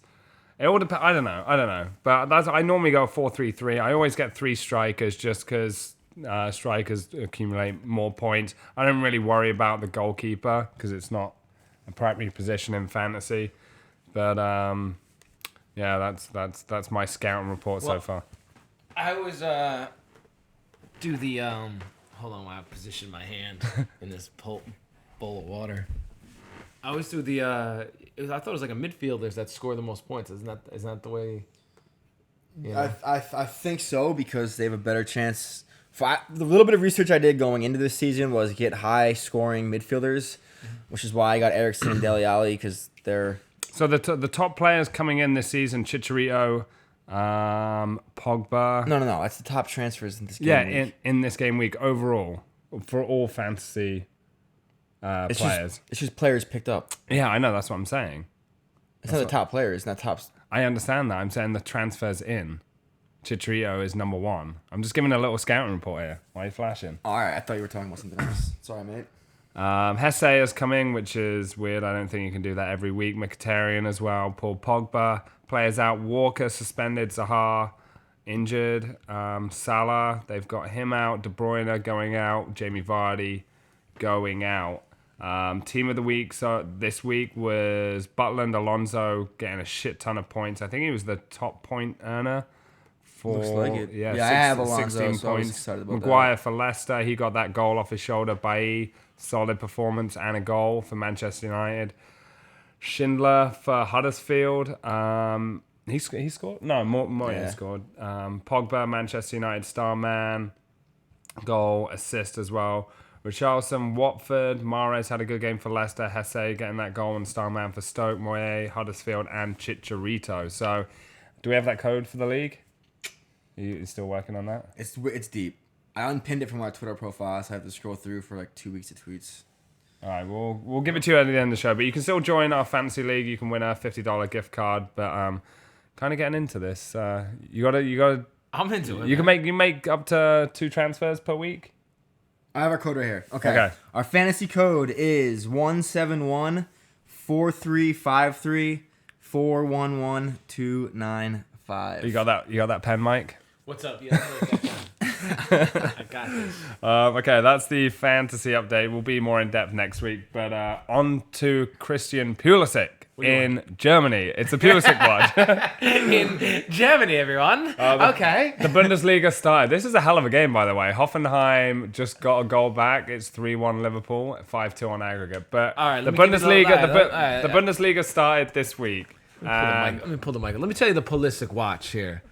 it all depends. I don't know, but I normally go 4-3-3. I always get 3 strikers just because strikers accumulate more points. I don't really worry about the goalkeeper because it's not a primary position in fantasy. But yeah, that's my scouting report so far. I always do the hold on while I position my hand in this bowl of water. I always do the I thought it was like a midfielders that score the most points. Isn't that the way? I think so because they have a better chance. The little bit of research I did going into this season was get high scoring midfielders, which is why I got Eriksson and Dele Alli because they're. So the top players coming in this season: Chicharito, Pogba. No. That's the top transfers in this game. Yeah, in this game week overall for all fantasy players. It's just players picked up. Yeah, I know. That's what I'm saying. It's not the top players, not tops. I understand that. I'm saying the transfers in. Chicharito is number 1. I'm just giving a little scouting report here. Why are you flashing? All right, I thought you were talking about something else. Sorry, mate. Hesse is coming, which is weird. I don't think you can do that every week. Mkhitaryan as well. Paul Pogba. Players out. Walker suspended. Zaha injured. Salah, they've got him out. De Bruyne going out. Jamie Vardy going out. Team of the week this week was Butland Alonso getting a shit ton of points. I think he was the top point earner. Looks like it. Yeah, I have Alonso, 16 so I was points. excited about Maguire for Leicester, he got that goal off his shoulder. Bailly, solid performance and a goal for Manchester United. Schindler for Huddersfield. He scored? No, Moyes scored. Pogba, Manchester United star man. Goal, assist as well. Richarlison, Watford. Mahrez had a good game for Leicester. Hesse getting that goal and star man for Stoke. Moyes, Huddersfield, and Chicharito. So, do we have that code for the league? Are you still working on that? It's deep. I unpinned it from my Twitter profile, so I have to scroll through for like 2 weeks of tweets. All right, we'll give it to you at the end of the show, but you can still join our fantasy league. You can win a $50 gift card, but kind of getting into this. You gotta. I'm into it. You can make up to 2 transfers per week. I have our code right here. Okay. Our fantasy code is 171-4353-411-295. You got that pen, Mike? What's up? Yeah, I got this. Okay, that's the fantasy update. We'll be more in depth next week, but on to Christian Pulisic in Germany. It's a Pulisic watch. In Germany, everyone. Okay. The Bundesliga started. This is a hell of a game, by the way. Hoffenheim just got a goal back. It's 3-1 Liverpool, 5-2 on aggregate. But all right, the Bundesliga started this week. Let me pull the mic. Let me tell you the Pulisic watch here.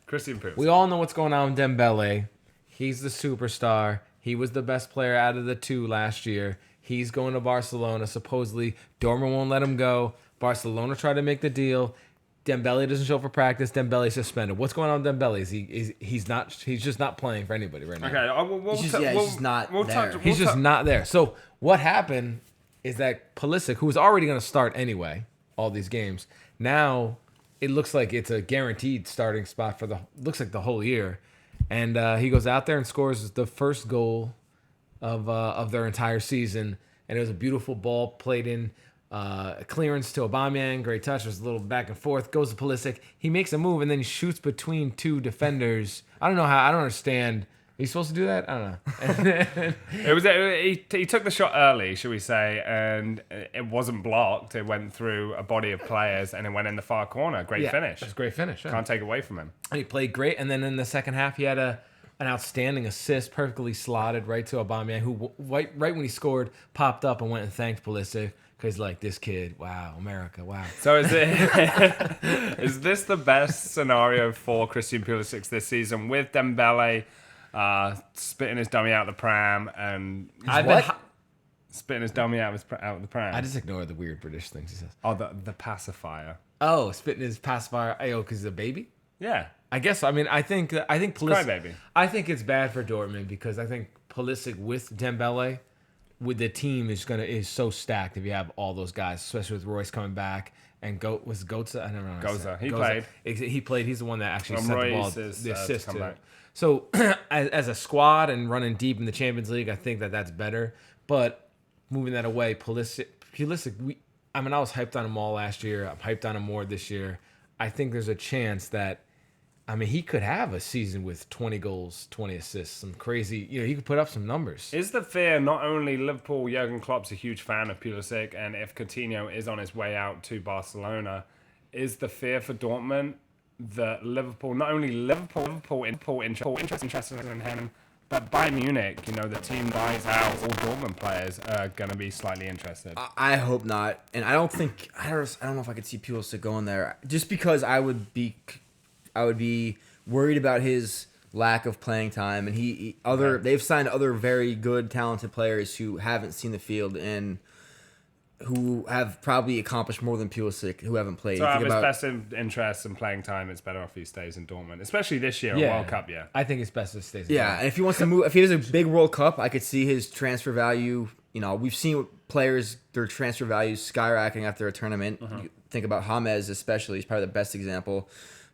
Christian Pulisic. We all know what's going on with Dembele. He's the superstar. He was the best player out of the 2 last year. He's going to Barcelona. Supposedly, Dortmund won't let him go. Barcelona tried to make the deal. Dembele doesn't show up for practice. Dembele's suspended. What's going on with Dembele? He's just not playing for anybody right now. Okay, he's just not there. He's just not there. So what happened is that Pulisic, who was already going to start anyway, all these games, now it looks like it's a guaranteed starting spot for the whole year. And he goes out there and scores the first goal of their entire season, and it was a beautiful ball played in. Clearance to Aubameyang, great touch. There's a little back and forth. Goes to Pulisic. He makes a move and then shoots between two defenders. I don't know how. I don't understand. Are you supposed to do that? I don't know. He took the shot early, should we say, and it wasn't blocked. It went through a body of players and it went in the far corner. Great finish. That's a great finish. Yeah. Can't take it away from him. And he played great. And then in the second half, he had an outstanding assist, perfectly slotted right to Aubameyang, who right when he scored, popped up and went and thanked Pulisic. Because, like, this kid, wow, America, wow. So is this the best scenario for Christian Pulisic this season with Dembele spitting his dummy out the pram and spitting his dummy out of the pram? I just ignore the weird British things he says. Oh, the pacifier. Oh, spitting his pacifier. Oh, because he's a baby? Yeah. I guess. I mean, I think Pulisic. Crybaby. I think it's bad for Dortmund because I think Pulisic with Dembele, with the team is so stacked if you have all those guys, especially with Royce coming back and was Goetze? I don't know. Goetze. He played. He played. He's the one that actually sent the ball, the assist to. Back. So as a squad and running deep in the Champions League, I think that's better. But moving that away, Pulisic. I was hyped on him all last year. I'm hyped on him more this year. I think there's a chance that. I mean, he could have a season with 20 goals, 20 assists, some crazy. He could put up some numbers. Is the fear not only Liverpool? Jurgen Klopp's a huge fan of Pulisic, and if Coutinho is on his way out to Barcelona, is the fear for Dortmund that Liverpool, not only Liverpool interested in him, but Bayern Munich, the team buys out, all Dortmund players are going to be slightly interested. I hope not, and I don't know if I could see Pulisic going there, just because I would be worried about his lack of playing time, and they've signed other very good, talented players who haven't seen the field and who have probably accomplished more than Pulisic, who haven't played. So out of his best interest in playing time, it's better if he stays in Dortmund, especially this year, a World Cup year. I think it's best if he stays in Dortmund. And if he wants to move, if he has a big World Cup, I could see his transfer value. We've seen players, their transfer values skyrocketing after a tournament. You think about James especially, he's probably the best example.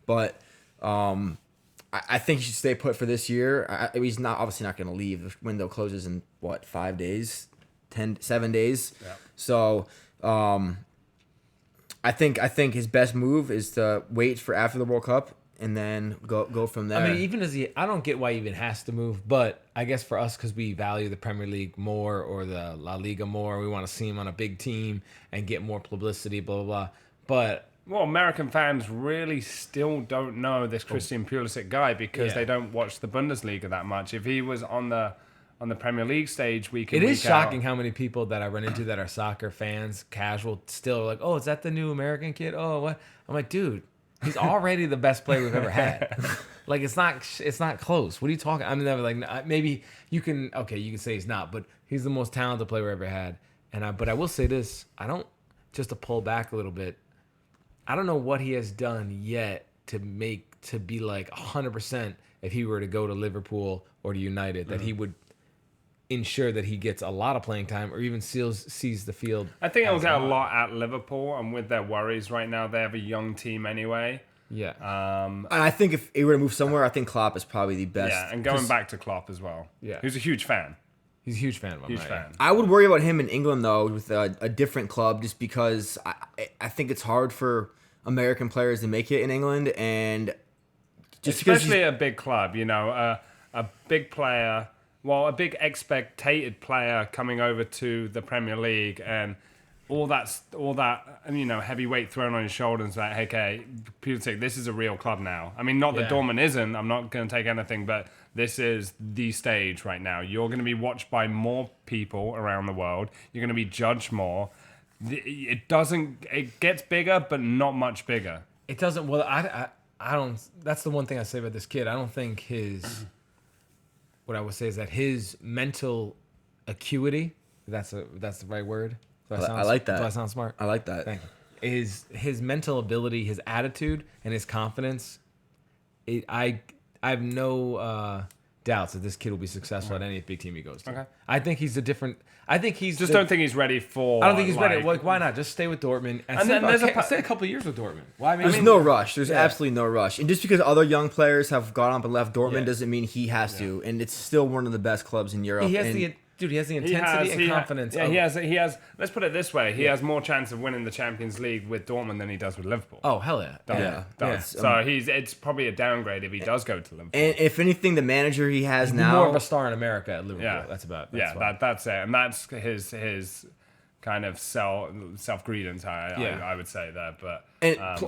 But I think he should stay put for this year. He's obviously not going to leave. The window closes in 5 days, 7 days. Yeah. So I think his best move is to wait for after the World Cup and then go from there. I mean, I don't get why he even has to move, but I guess for us, because we value the Premier League more or the La Liga more, we want to see him on a big team and get more publicity, blah blah blah. But American fans really still don't know this Christian Pulisic guy because they don't watch the Bundesliga that much. If he was on the Premier League stage week in, it is week shocking out, how many people that I run into that are soccer fans, casual, still are like, oh, is that the new American kid? Oh, what? I'm like, dude, he's already the best player we've ever had. Like, it's not close. What are you talking? I'm never like, maybe you can say he's not, but he's the most talented player we ever had. But I will say this, just to pull back a little bit, I don't know what he has done yet to be like 100% if he were to go to Liverpool or to United, that he would ensure that he gets a lot of playing time or even sees the field. I think he'll get a lot at Liverpool, and with their worries right now, they have a young team anyway. Yeah. And I think if he were to move somewhere, I think Klopp is probably the best. Yeah, and going back to Klopp as well. Yeah. Who's a huge fan. He's a huge fan of him. Huge fan. I would worry about him in England, though, with a different club, just because I think it's hard for American players to make it in England, and just especially a big club, a big player, a big expected player coming over to the Premier League, and all that, heavy weight thrown on his shoulders. Like, hey, okay, Pulisic, this is a real club now. I mean, not that Dortmund isn't. I'm not going to take anything, but this is the stage right now. You're going to be watched by more people around the world. You're going to be judged more. It gets bigger, but not much bigger. It doesn't. Well, I don't. That's the one thing I say about this kid. I don't think what I would say is that his mental acuity. That's the right word. I like that. Do I sound smart? I like that. Thank you. His mental ability, his attitude, and his confidence. I have no doubts that this kid will be successful at any big team he goes to. Okay. I think he's a different. I think he's don't think he's ready for. I don't think he's ready. Like, why not just stay with Dortmund and stay a couple of years with Dortmund? Why? There's no rush. There's absolutely no rush. And just because other young players have gone up and left Dortmund doesn't mean he has to. And it's still one of the best clubs in Europe. Dude, he has the intensity and confidence. He has. Let's put it this way: he has more chance of winning the Champions League with Dortmund than he does with Liverpool. Oh hell yeah! So it's probably a downgrade if he does go to Liverpool. And if anything, the manager he has He's now more of a star in America at Liverpool. That's that's it, and that's his kind of self-credence. I would say there, but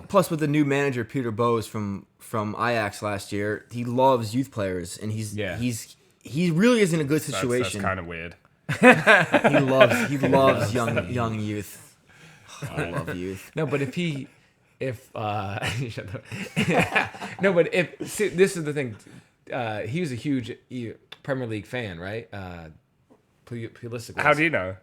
plus with the new manager Peter Bosz from Ajax last year, he loves youth players, and he really is in a good situation. That's kind of weird. He loves young youth. I love youth. No, but if this is the thing, he was a huge Premier League fan, right? Pulisic. How do you know?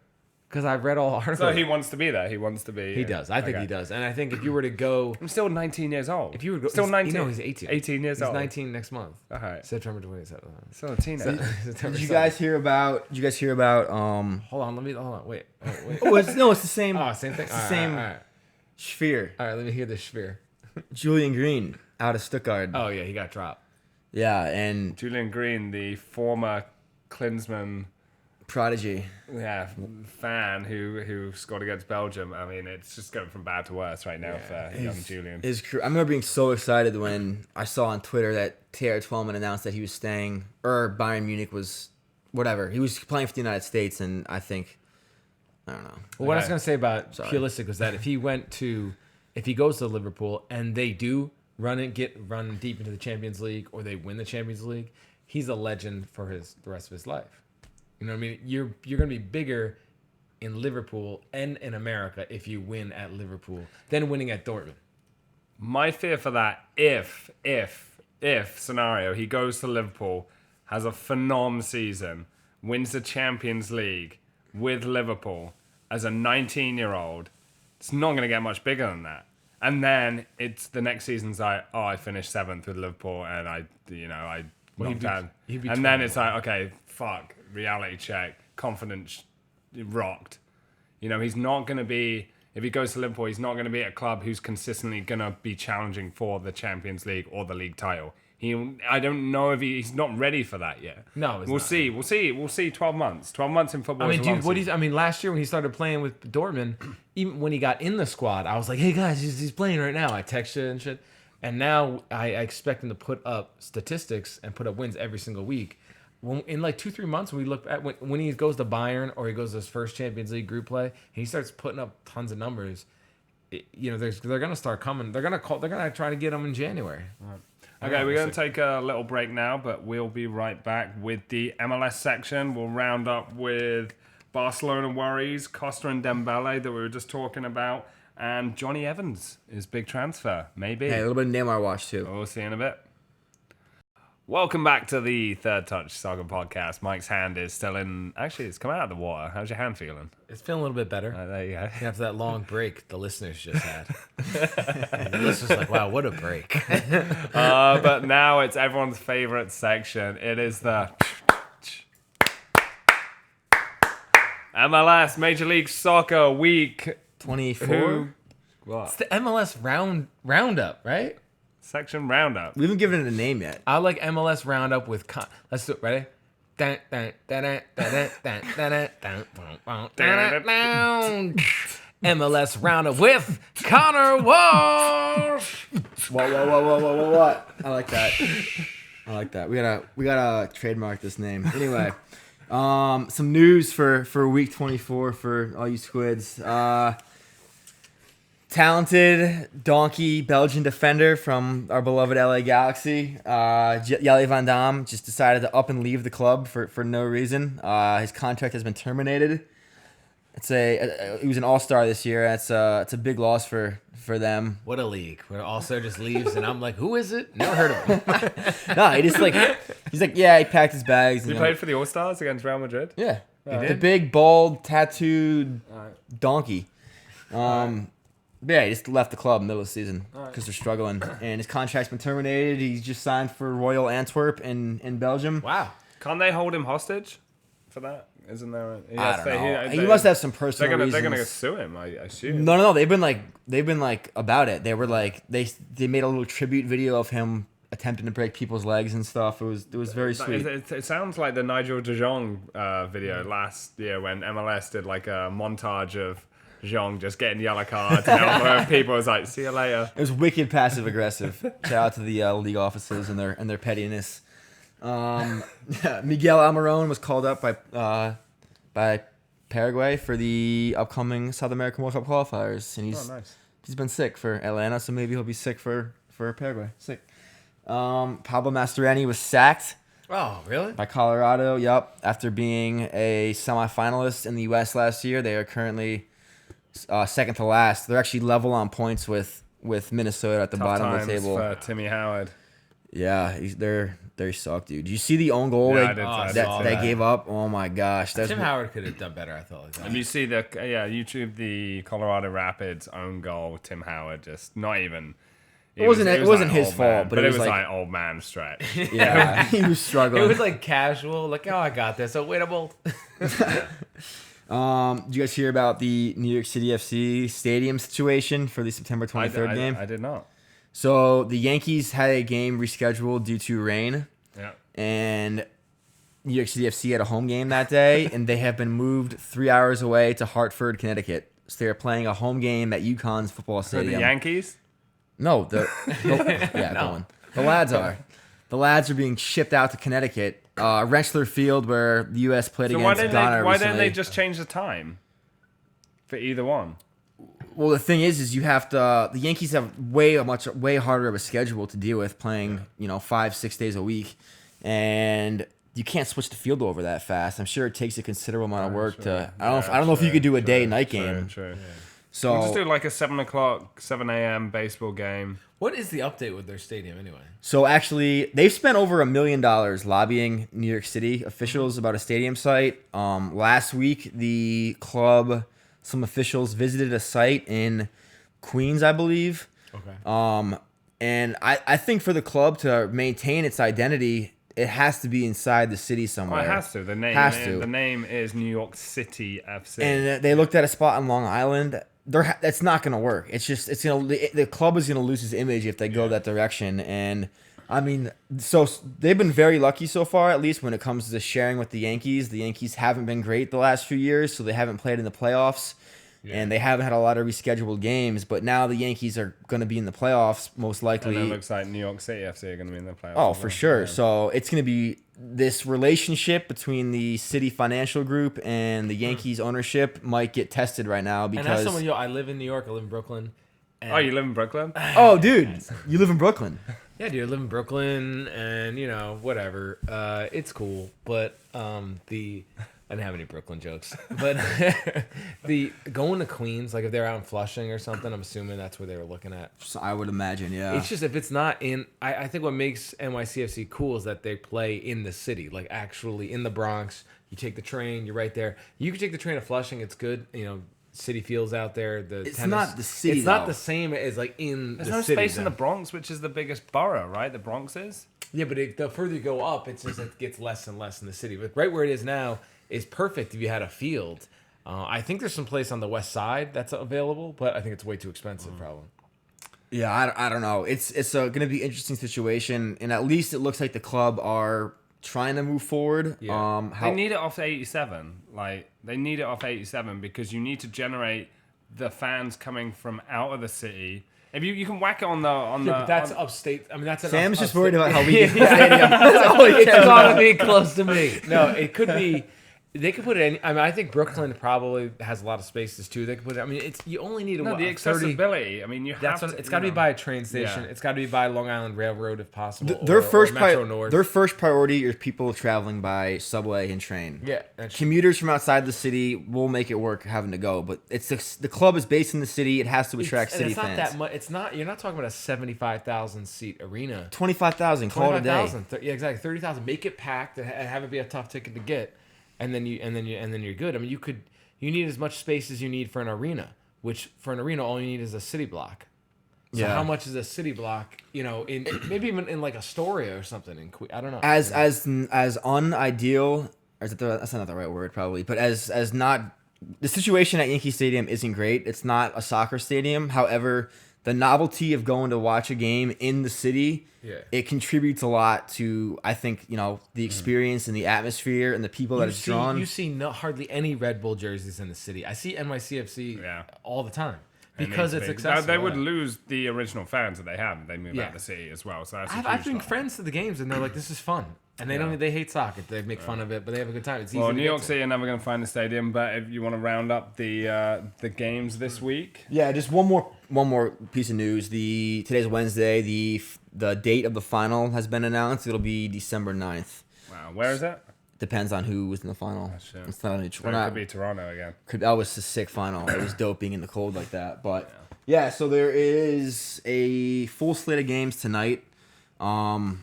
Because I've read all articles. So he wants to be there. He wants to be. He does. I think he does. And I think if you were to go, I'm still 19 years old. If you would go, still 19. No, he's 18. 18 years old. He's 19 next month. All right. September 27th. Still a teenager. Did you guys hear about? Hold on. Wait. Oh, it's the same. Oh, same thing. It's the same. All right. Sphere. All right, let me hear the sphere. Julian Green out of Stuttgart. Oh yeah, he got dropped. Yeah, and Julian Green, the former Klinsmann prodigy. Fan who scored against Belgium. I mean, it's just going from bad to worse right now for young Julian. I remember being so excited when I saw on Twitter that Thierry Twellman announced that he was staying, or Bayern Munich was, whatever. He was playing for the United States, and I don't know. Well, what I was going to say about Pulisic was that if he goes to Liverpool and they do run deep into the Champions League, or they win the Champions League, he's a legend for the rest of his life. You know what I mean? You're going to be bigger in Liverpool and in America if you win at Liverpool than winning at Dortmund. My fear for that, if scenario, he goes to Liverpool, has a phenomenal season, wins the Champions League with Liverpool as a 19-year-old, it's not going to get much bigger than that. And then it's the next season's like, I finished 7th with Liverpool and I knocked out. And then it's like, okay, fuck, reality check, confidence rocked. He's not going to be, if he goes to Liverpool, he's not going to be at a club who's consistently going to be challenging for the Champions League or the league title. I don't know if he's not ready for that yet. No, we'll see. We'll see. 12 months. 12 months in football. I mean, last year when he started playing with Dortmund, even when he got in the squad, I was like, "Hey guys, he's playing right now." I texted and shit, and now I expect him to put up statistics and put up wins every single week. In like 2-3 months, when we look at when he goes to Bayern or he goes to his first Champions League group play, and he starts putting up tons of numbers. They're gonna start coming. They're gonna try to get him in January. Right. Okay, we're going to take a little break now, but we'll be right back with the MLS section. We'll round up with Barcelona worries, Costa and Dembele that we were just talking about, and Johnny Evans, his big transfer, maybe. Hey, a little bit of Neymar watch too. We'll see in a bit. Welcome back to the Third Touch Soccer Podcast. Mike's hand is still in... Actually, it's come out of the water. How's your hand feeling? It's feeling a little bit better. There you go. After that long break the listeners just had. The listeners like, wow, what a break. But now it's everyone's favorite section. It is the... MLS Major League Soccer Week 24. What? It's the MLS roundup, right? Section roundup. We haven't given it a name yet. I like MLS roundup with let's do it. Ready? MLS roundup with Connor Walsh. What? I like that. We gotta trademark this name. Anyway, some news for week 24 for all you squids. Talented donkey Belgian defender from our beloved LA Galaxy, Jelle Van Damme, just decided to up and leave the club for no reason. His contract has been terminated. He was an all-star this year. It's a big loss for them. What a league where all-star just leaves and I'm like, who is it? Never heard of him. No, he's like, yeah, he packed his bags. He played for the All-Stars against Real Madrid? Yeah. The big, bald, tattooed donkey. Yeah, he just left the club in the middle of the season because they're struggling. And his contract's been terminated. He's just signed for Royal Antwerp in Belgium. Wow. Can't they hold him hostage for that? Isn't there? I don't know. He must have some personal reasons. They're gonna sue him, I assume. No. They've been like about it. They were like they made a little tribute video of him attempting to break people's legs and stuff. It was very sweet. It sounds like the Nigel de Jong video last year when MLS did like a montage of Jong just getting yellow cards and people was like, see you later. It was wicked passive aggressive. Shout out to the league offices and their pettiness. Miguel Almiron was called up by Paraguay for the upcoming South American World Cup qualifiers, and he's been sick for Atlanta, so maybe he'll be sick for Paraguay. Sick. Pablo Mastroeni was sacked. Oh, really? By Colorado. Yep. After being a semifinalist in the U.S. last year, they are currently second to last. They're actually level on points with Minnesota at the bottom of the table. For Timmy Howard. Yeah, they suck, dude. Did you see the own goal they gave up? Oh my gosh, Tim Howard could have done better. I thought. And you see YouTube the Colorado Rapids own goal. Tim Howard just not even. It wasn't his fault, but it was like old man stretch. Yeah, he was struggling. It was like casual, like, oh, I got this. Oh, wait, I'm old. Did you guys hear about the New York City FC stadium situation for the September 23rd game? I did not. So the Yankees had a game rescheduled due to rain. Yeah. And New York City FC had a home game that day, and they have been moved 3 hours away to Hartford, Connecticut. So they're playing a home game at UConn's football stadium. The Yankees? No, go on. The lads are. The lads are being shipped out to Connecticut. Rentschler Field, where the U.S. played against Ghana why recently. didn't they just change the time for either one? Well, the thing is you have to. The Yankees have way harder of a schedule to deal with, playing 5-6 days a week, and you can't switch the field over that fast. I'm sure it takes a considerable amount of work to. I don't know if you could do a day-night game. True. Yeah. So we'll just do like a 7 a.m. baseball game. What is the update with their stadium anyway? So actually, they've spent over $1 million lobbying New York City officials about a stadium site. Last week, the club, some officials visited a site in Queens, I believe. Okay. And I think for the club to maintain its identity, it has to be inside the city somewhere. Oh, it has to. The name is New York City FC. And they looked at a spot on Long Island. That's not going to work. The club is going to lose its image if they go that direction. And I mean, so they've been very lucky so far, at least when it comes to sharing with the Yankees. The Yankees haven't been great the last few years, so they haven't played in the playoffs. Yeah. And they haven't had a lot of rescheduled games, but now the Yankees are going to be in the playoffs, most likely. And it looks like New York City FC are going to be in the playoffs. Oh, for sure. Yeah. So it's going to be this relationship between the City Financial Group and the Yankees ownership might get tested right now because. And as someone, I live in New York. I live in Brooklyn. Oh, you live in Brooklyn? Oh, dude, you live in Brooklyn. Yeah, dude, I live in Brooklyn, and whatever. It's cool, but I didn't have any Brooklyn jokes, but the going to Queens, like if they're out in Flushing or something, I'm assuming that's where they were looking at. So I would imagine, yeah. It's just if it's not in, I think what makes NYCFC cool is that they play in the city, like actually in the Bronx. You take the train, you're right there. You can take the train to Flushing, it's good. City Fields out there. It's not the city. It's not the same as like in There's the no city. Space in the Bronx, which is the biggest borough, right? The Bronx is. Yeah, but the further you go up, it gets less and less in the city. But right where it is now is perfect if you had a field. I think there's some place on the west side that's available, but I think it's way too expensive, probably. Yeah, I don't know. It's going to be an interesting situation, and at least it looks like the club are trying to move forward. Yeah. They need it off 87. They need it off 87 because you need to generate the fans coming from out of the city. If you can whack it on the but that's upstate. I mean, that's Sam's just upstate. worried about how we get to the stadium. That's all he It's cares gotta about. be close to me. No, it could be. They could put it in. I mean, I think Brooklyn probably has a lot of spaces too. They could put it. I mean, you only need the 30. accessibility. I mean, you have to. It's got to be by a train station. Yeah. It's got to be by Long Island Railroad if possible. Their or Metro North. Their first priority is people traveling by subway and train. Yeah, commuters from outside the city will make it work having to go, but the club is based in the city. It has to attract city it's not fans. That much. It's not. You're not talking about a 75,000 seat arena. 25,000. Call it a day. Yeah, exactly. 30,000. Make it packed and have it be a tough ticket to get. And then you're good. I mean, you need as much space as you need for an arena, which for an arena all you need is a city block. So how much is a city block? In maybe even in like Astoria or something. I don't know. As unideal, or is it that's not the right word probably, but as not the situation at Yankee Stadium isn't great. It's not a soccer stadium. However, the novelty of going to watch a game in the city, it contributes a lot to, I think, the experience and the atmosphere and the people that it's drawn. You see hardly any Red Bull jerseys in the city. I see NYCFC all the time. Because it's accessible. They would lose the original fans that they have if they move out of the city as well. So that's I bring friends to the games and they're like, "This is fun," and they hate soccer. They make fun of it, but they have a good time. It's easy. New York City are never going to find a stadium, but if you want to round up the games this week, just one more piece of news. Today's Wednesday. The date of the final has been announced. It'll be December 9th. Wow, where is it? Depends on who was in the final. It's not only it could be Toronto again. That was a sick final. It was dope being in the cold like that. But so there is a full slate of games tonight. Not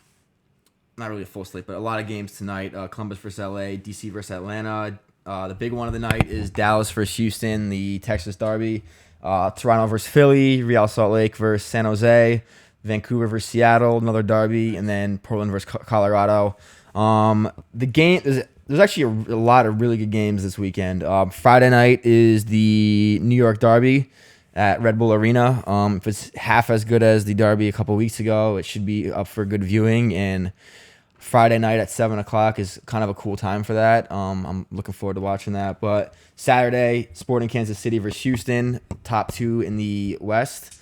really a full slate, but a lot of games tonight. Columbus versus LA, DC versus Atlanta. The big one of the night is Dallas versus Houston, the Texas Derby. Toronto versus Philly, Real Salt Lake versus San Jose, Vancouver versus Seattle, another derby, and then Portland versus Colorado. The game there's actually a lot of really good games this weekend. Friday night is the New York Derby at Red Bull Arena. If it's half as good as the Derby a couple weeks ago, it should be up for good viewing. And Friday night at 7:00 is kind of a cool time for that. I'm looking forward to watching that. But Saturday, Sporting Kansas City versus Houston, top two in the West.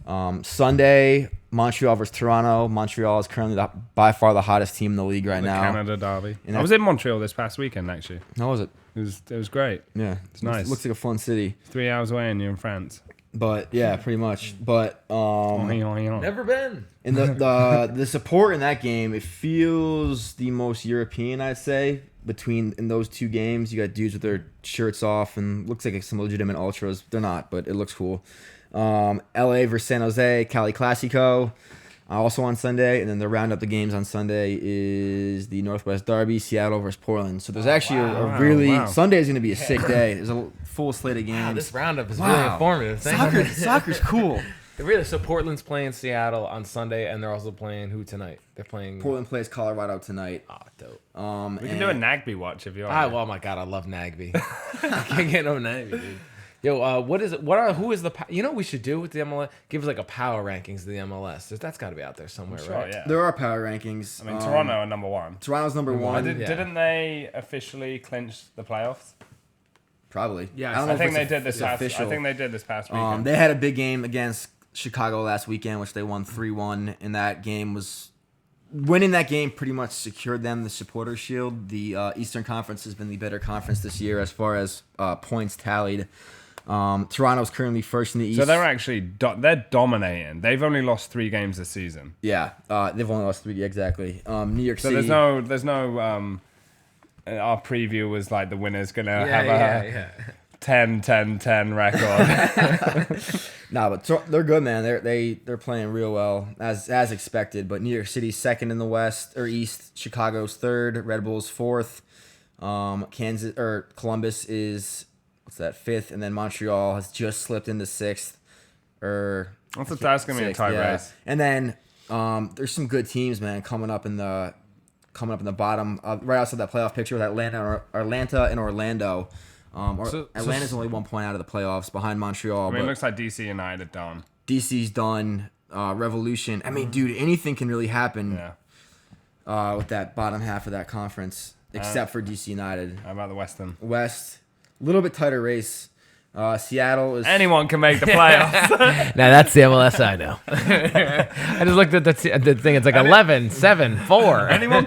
Sunday, Montreal versus Toronto. Montreal is currently by far the hottest team in the league right now. Canada Derby. I was in Montreal this past weekend, actually. How was it? It was great. Yeah. It's nice. It looks like a fun city. 3 hours away and you're in France. But yeah, pretty much. But never been. And the support in that game, it feels the most European, I'd say. In those two games, you got dudes with their shirts off and looks like some legitimate ultras. They're not, but it looks cool. LA versus San Jose, Cali Classico, also on Sunday, and then the round up the games on Sunday is the Northwest Derby, Seattle versus Portland. So there's actually Sunday is going to be a sick day. There's a full slate of games. Wow, this roundup is really informative. Soccer's cool. Really, so Portland's playing Seattle on Sunday, and they're also playing who tonight? They're playing Portland plays Colorado tonight. Oh, dope. We can do a Nagby watch if you want. Oh my god, I love Nagby. I can't get no Nagby, dude. Yo, who is the? What we should do with the MLS? Give us like a power rankings of the MLS. That's got to be out there somewhere, right? Yeah. There are power rankings. I mean, Toronto are number one. Toronto's number one. Didn't they officially clinch the playoffs? Probably. Yeah, I think they did this past weekend. They had a big game against Chicago last weekend, which they won 3-1. And that game winning that game pretty much secured them the Supporters Shield. The Eastern Conference has been the better conference this year as far as points tallied. Toronto's currently first in the East. So they're actually they're dominating. They've only lost 3 games this season. Yeah, they've only lost 3 exactly. New York City. So there's no. Our preview was like the winner's gonna have a 10-10-10 record. Nah, but they're good, man. They're playing real well as expected. But New York City's second in the West or East. Chicago's third. Red Bull's fourth. Columbus is. What's that? 5th, and then Montreal has just slipped into 6th. That's gonna be a tight race. And then there's some good teams, man, coming up in the bottom, right outside that playoff picture with Atlanta and Orlando. Atlanta's only 1 point out of the playoffs behind Montreal. It looks like DC United done. DC's done. Revolution. I mean, dude, anything can really happen. Yeah. With that bottom half of that conference, except for DC United. How about the Western? West. A little bit tighter race. Seattle is... Anyone can make the playoffs. Now, that's the MLS I know. I just looked at the thing. It's like 11, 7, 4. Anyone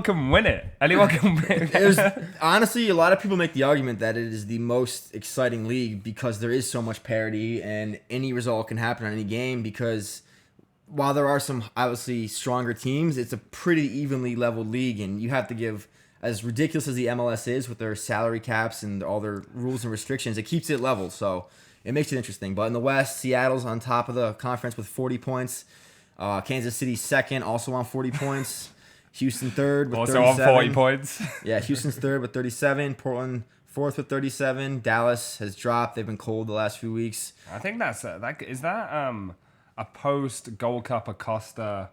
can win it. Anyone can win it. Honestly, a lot of people make the argument that it is the most exciting league because there is so much parity and any result can happen on any game because while there are some obviously stronger teams, it's a pretty evenly leveled league and you have to give... As ridiculous as the MLS is with their salary caps and all their rules and restrictions, it keeps it level, so it makes it interesting. But in the West, Seattle's on top of the conference with 40 points. Kansas City second, also on 40 points. Houston third with 37. Also on 40 points. Yeah, Houston's third with 37. Portland fourth with 37. Dallas has dropped. They've been cold the last few weeks. I think is that a post Gold Cup Acosta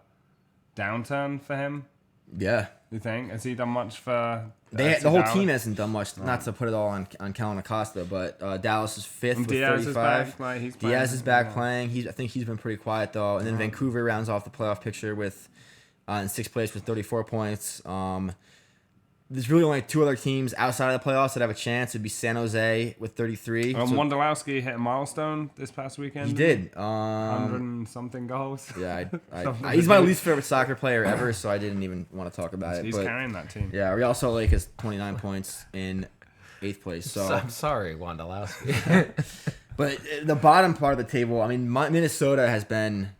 downturn for him? Yeah. You think? Has he done much for... The whole Dallas? team hasn't done much, not to put it all on Kellen Acosta, but Dallas is 5th with Diaz 35. is back. Like, he's playing. Diaz is back playing. I think he's been pretty quiet, though. And then Vancouver rounds off the playoff picture with in 6th place with 34 points. There's really only 2 other teams outside of the playoffs that have a chance. It'd be San Jose with 33. Wondolowski hit a milestone this past weekend. He did. 100 and something goals. Yeah, he's my least favorite soccer player ever, so I didn't even want to talk about it. He's but, carrying that team. Yeah, Real Salt Lake has 29 points in 8th place. So I'm sorry, Wondolowski. But the bottom part of the table, I mean, Minnesota has been...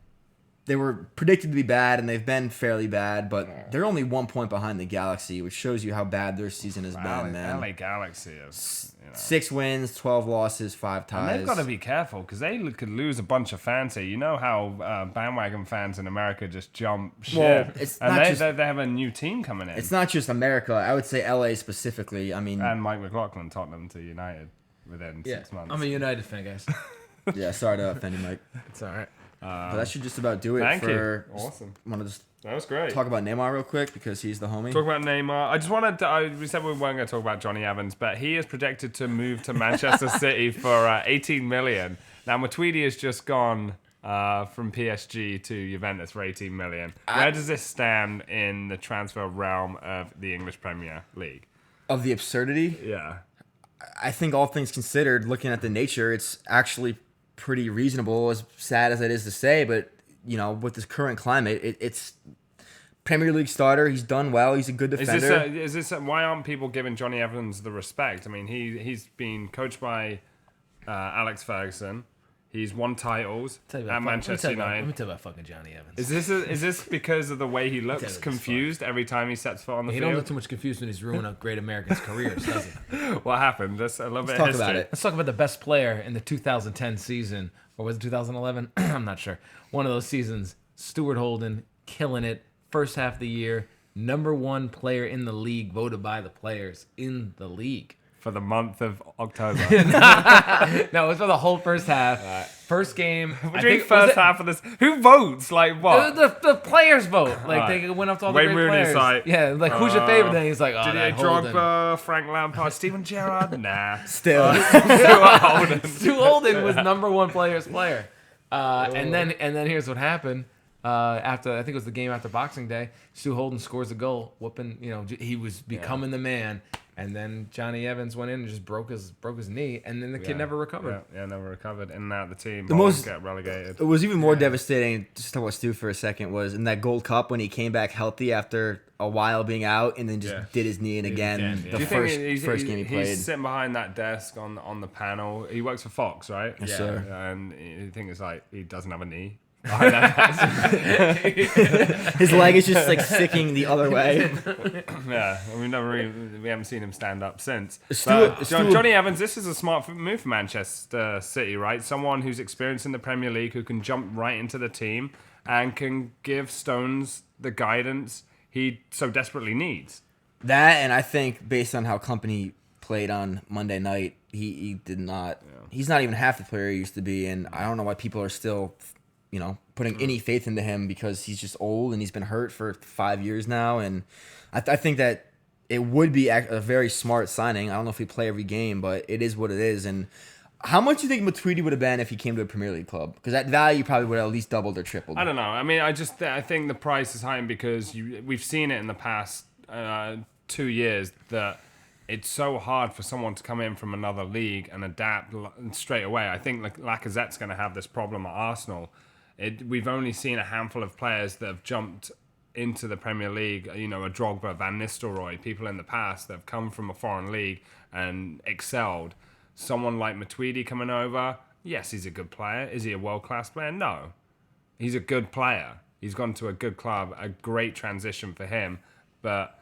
They were predicted to be bad, and they've been fairly bad, but they're only 1 point behind the Galaxy, which shows you how bad their season has been, man. LA Galaxy is, 6 wins, 12 losses, 5 ties. And they've got to be careful because they could lose a bunch of fans here. You know how bandwagon fans in America just jump ship. Well, it's and not they have a new team coming in. It's not just America. I would say LA specifically. I mean, and Mike McLaughlin, Tottenham to United within 6 months. I'm a United fan, guys. yeah, sorry to offend you, Mike. It's all right. But that should just about do it. Thank for you. Awesome. Want to just That was great. talk about Neymar real quick because he's the homie. Talk about Neymar. I just wanted to... we said we weren't going to talk about Johnny Evans, but he is projected to move to Manchester City for 18 million. Now, Matuidi has just gone from PSG to Juventus for 18 million. Where does this stand in the transfer realm of the English Premier League? Of the absurdity? Yeah. I think all things considered, looking at the nature, it's actually pretty reasonable, as sad as it is to say, but you know, with this current climate, it's Premier League starter. He's done well. He's a good defender. Is this why aren't people giving Johnny Evans the respect? I mean, he's been coached by Alex Ferguson. He's won titles at Manchester United. Let me tell you about fucking Johnny Evans. Is this because of the way he looks confused every time he sets foot on the field? He don't look too much confused when he's ruining a great American's careers, does he? What happened? Just a little bit of talk history. about it. Let's talk about the best player in the 2010 season, or was it 2011? I'm not sure. One of those seasons. Stuart Holden, killing it. First half of the year, #1 player in the league, voted by the players in the league. For the month of October. No, it was for the whole first half. First game. What do you mean first half of this? Who votes? Like what? The players vote. Like they went up to all the Wayne great Rooney's players. like, yeah, like who's your favorite? Then he's like, oh, Did that he Holden. Drogba, Frank Lampard, Steven Gerrard? Nah. Still, Stu Holden was #1 player's player. And then here's what happened. After I think it was the game after Boxing Day, Stu Holden scores a goal, whooping. You know, he was becoming the man. And then Johnny Evans went in and just broke his knee, and then the kid never recovered. Yeah, never recovered. And now the team get relegated. It was even more devastating. Just talk about Stu for a second. Was in that Gold Cup when he came back healthy after a while being out, and then just did his knee in again. Yeah. The Do you think first game he played. He's sitting behind that desk on the panel. He works for Fox, right? Yes, sir. And you think it's like he doesn't have a knee. Behind that His leg is just like sticking the other way. Yeah, we haven't seen him stand up since. Stuart- Johnny Evans, this is a smart move for Manchester City, right? Someone who's experienced in the Premier League, who can jump right into the team and can give Stones the guidance he so desperately needs. That, and I think based on how Company played on Monday night, he did not. Yeah. He's not even half the player he used to be, and I don't know why people are still, putting any faith into him because he's just old and he's been hurt for 5 years now. And I think that it would be a very smart signing. I don't know if he play every game, but it is what it is. And how much do you think Matuidi would have been if he came to a Premier League club? Because that value probably would have at least doubled or tripled. I don't know. I mean, I think the price is high because we've seen it in the past 2 years that it's so hard for someone to come in from another league and adapt straight away. I think Lacazette's going to have this problem at Arsenal. We've only seen a handful of players that have jumped into the Premier League, a Drogba, Van Nistelrooy, people in the past that have come from a foreign league and excelled. Someone like Matuidi coming over, yes, he's a good player. Is he a world-class player? No. He's a good player. He's gone to a good club, a great transition for him. But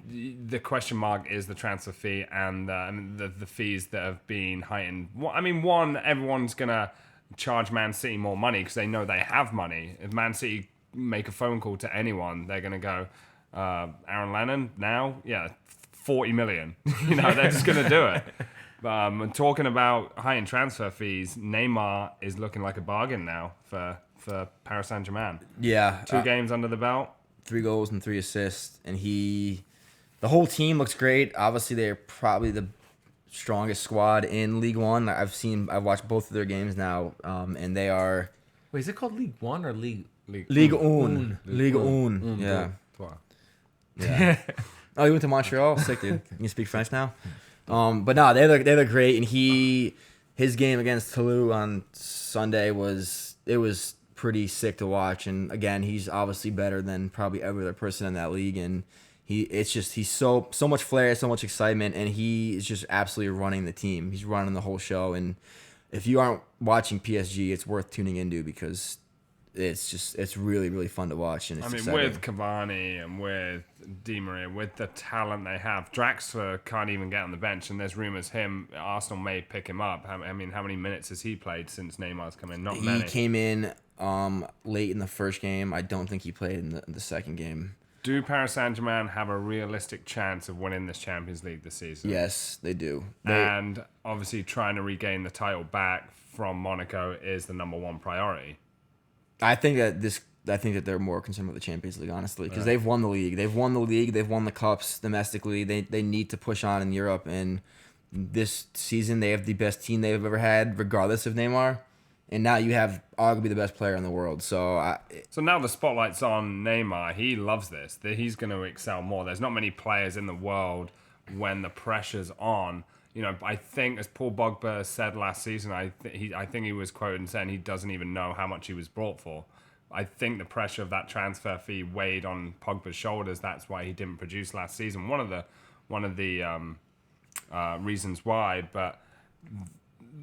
the question mark is the transfer fee and the fees that have been heightened. One, everyone's going to charge Man City more money because they know they have money. If Man City make a phone call to anyone, they're going to go, Aaron Lennon now? Yeah, 40 million. They're just going to do it. Talking about high-end transfer fees, Neymar is looking like a bargain now for Paris Saint-Germain. Yeah. 2 games under the belt. 3 goals and 3 assists, and the whole team looks great. Obviously, they're probably the strongest squad in League One. I've watched both of their games now, and they are. Wait, is it called League One or League? Ligue 1. Ligue 1. Yeah. Yeah. Oh, you went to Montreal? Sick, dude. You can speak French now? But no, they look great, and his game against Toulouse on Sunday was pretty sick to watch. And again, he's obviously better than probably every other person in that league, and he's so much flair, so much excitement, and he is just absolutely running the team. He's running the whole show, and if you aren't watching PSG, it's worth tuning into because it's really, really fun to watch. And it's exciting. With Cavani and with Di Maria, with the talent they have, Draxler can't even get on the bench, and there's rumours Arsenal may pick him up. I mean, how many minutes has he played since Neymar's come in? Not many. He came in late in the first game. I don't think he played in the second game. Do Paris Saint-Germain have a realistic chance of winning this Champions League this season? Yes, they do. And obviously trying to regain the title back from Monaco is the number one priority. I think that they're more concerned with the Champions League, honestly, because they've won the league. They've won the cups domestically. They need to push on in Europe, and this season they have the best team they've ever had, regardless of Neymar. And now you have arguably the best player in the world. So now the spotlight's on Neymar. He loves this. He's going to excel more. There's not many players in the world when the pressure's on. You know, I think, as Paul Pogba said last season, I think he was quoted saying he doesn't even know how much he was brought for. I think the pressure of that transfer fee weighed on Pogba's shoulders. That's why he didn't produce last season. One of the reasons why, but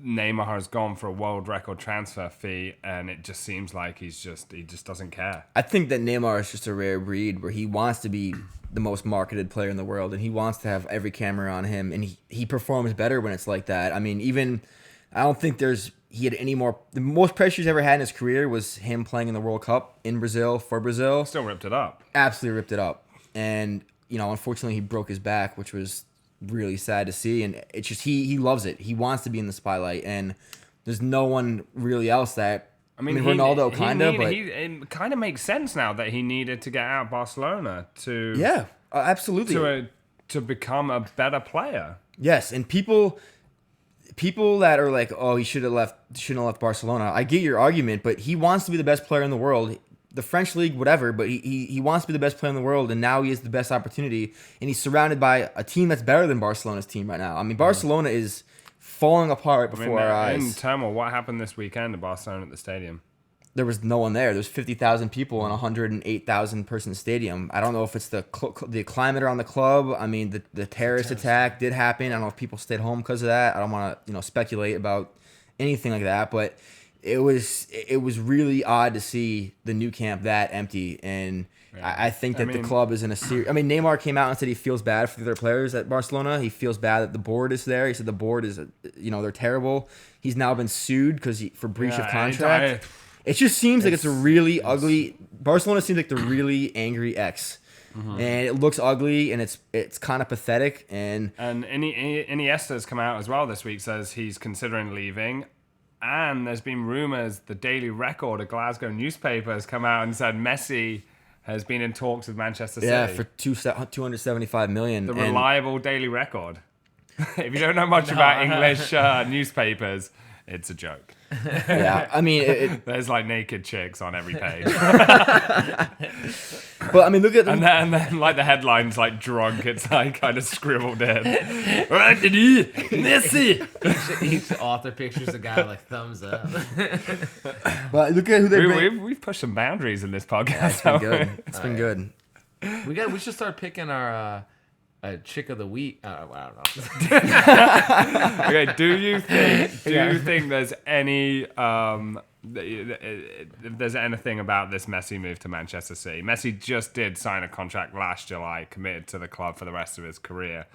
Neymar has gone for a world record transfer fee, and it just seems like he just doesn't care. I think that Neymar is just a rare breed where he wants to be the most marketed player in the world, and he wants to have every camera on him, and he performs better when it's like that. I mean, I don't think he had any more. The most pressure he's ever had in his career was him playing in the World Cup in Brazil for Brazil. Still ripped it up. Absolutely ripped it up, and unfortunately he broke his back, which was really sad to see. And it's just he loves it. He wants to be in the spotlight, and there's no one really else that. I mean Ronaldo but it kind of makes sense now that he needed to get out of Barcelona to absolutely to become a better player. Yes, and people that are like, oh, shouldn't have left Barcelona. I get your argument, but he wants to be the best player in the world. The French league, whatever, but he wants to be the best player in the world, and now he has the best opportunity, and he's surrounded by a team that's better than Barcelona's team right now. I mean, Barcelona is falling apart before our eyes. In turmoil. What happened this weekend in Barcelona at the stadium? There was no one there. There's 50,000 people in a 108,000 person stadium. I don't know if it's the climate around the club. I mean, the terrorist attack did happen. I don't know if people stayed home because of that. I don't want to speculate about anything like that, but it was really odd to see the new camp that empty, and I think that the club is in a serious. I mean, Neymar came out and said he feels bad for the other players at Barcelona. He feels bad that the board is there. He said the board is, they're terrible. He's now been sued for breach of contract. It just seems like it's a really ugly. Barcelona seems like the really angry ex. And it looks ugly, and it's kind of pathetic. And Iniesta has come out as well this week, says he's considering leaving. And there's been rumours, the Daily Record, a Glasgow newspaper, has come out and said Messi has been in talks with Manchester City. Yeah, for $275 million. The reliable Daily Record. If you don't know much about English newspapers, it's a joke. Yeah, I mean, there's like naked chicks on every page. But I mean, look at and then like the headlines, like drunk. It's like kind of scribbled in. Messi. Each author pictures a guy like thumbs up. But look at who they bring. We've pushed some boundaries in this podcast. Yeah, it's been good. It's been good. We should start picking our. Chick of the week. I don't know. Okay, do you think there's any if there's anything about this Messi move to Manchester City? Messi just did sign a contract last July, committed to the club for the rest of his career.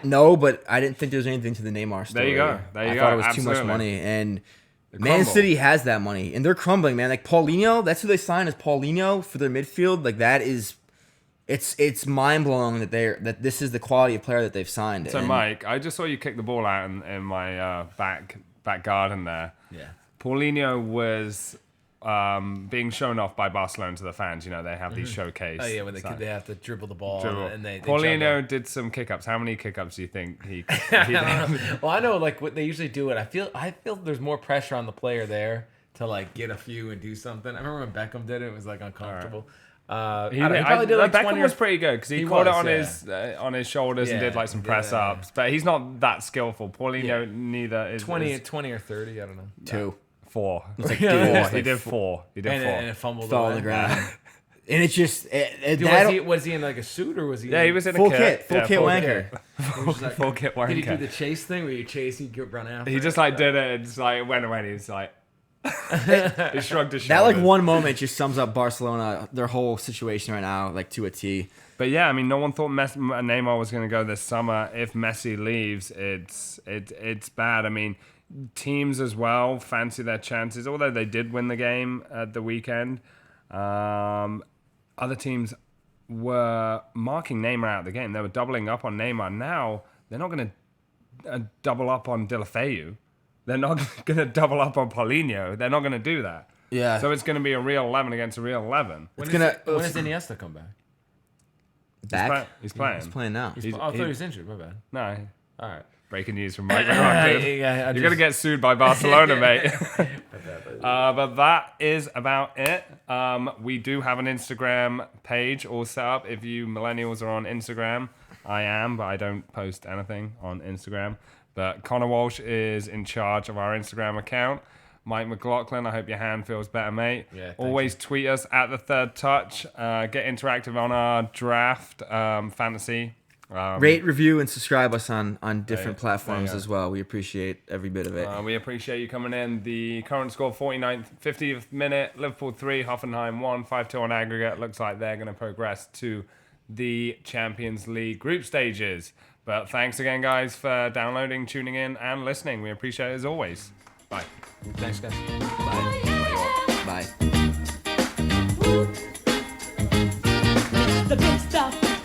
No, but I didn't think there was anything to the Neymar story. There you go. I thought it was Absolutely. too much money, and Man City has that money, and they're crumbling, man. Like Paulinho, that's who they signed as Paulinho for their midfield. Like that is. It's mind blowing that this is the quality of player that they've signed. So Mike, I just saw you kick the ball out in my back garden there. Yeah. Paulinho was being shown off by Barcelona to the fans. You know, they have these showcase. Oh yeah, when they have to dribble the ball and they Paulinho did some kick-ups. How many kick-ups do you think he did? Well, I know like what they usually do it. I feel there's more pressure on the player there to like get a few and do something. I remember when Beckham did it was like uncomfortable. He probably did like Beckham was pretty good because he caught it on his shoulders and did like some press ups, but he's not that skillful. Paulinho neither is 20 or 30. I don't know. 4. It's like He did 4. And it fumbled fell on the ground. And it just was he in like a suit or was he? Yeah, he was in full a kit, full kit wanker. Full kit wanker. Did he do the chase thing where you chase and you run after? He just like did it and just like went away. He's like. He shrugged his shoulders. That like one moment just sums up Barcelona, their whole situation right now, like to a T. But yeah, I mean, no one thought Neymar was going to go this summer. If Messi leaves, it's bad. I mean, teams as well fancy their chances, although they did win the game at the weekend. Other teams were marking Neymar out of the game. They were doubling up on Neymar. Now they're not going to double up on De La Feu. They're not going to double up on Paulinho. They're not going to do that. Yeah. So it's going to be a real 11 against a real 11. When does Iniesta come back? He's playing. He's playing now. I thought he was injured. My bad. No. All right. Breaking news from Mike McLaughlin. You're going to get sued by Barcelona, mate. But that is about it. We do have an Instagram page all set up. If you millennials are on Instagram, I am, but I don't post anything on Instagram. But Connor Walsh is in charge of our Instagram account. Mike McLaughlin, I hope your hand feels better, mate. Yeah, Always tweet us at the Third Touch. Get interactive on our draft fantasy. Rate, review, and subscribe us on different platforms as well. We appreciate every bit of it. We appreciate you coming in. The current score, 49th, 50th minute. Liverpool 3, Hoffenheim 1, 5-2 on aggregate. Looks like they're going to progress to the Champions League group stages. But thanks again, guys, for downloading, tuning in, and listening. We appreciate it as always. Bye. Thanks, guys. Bye. The good stuff.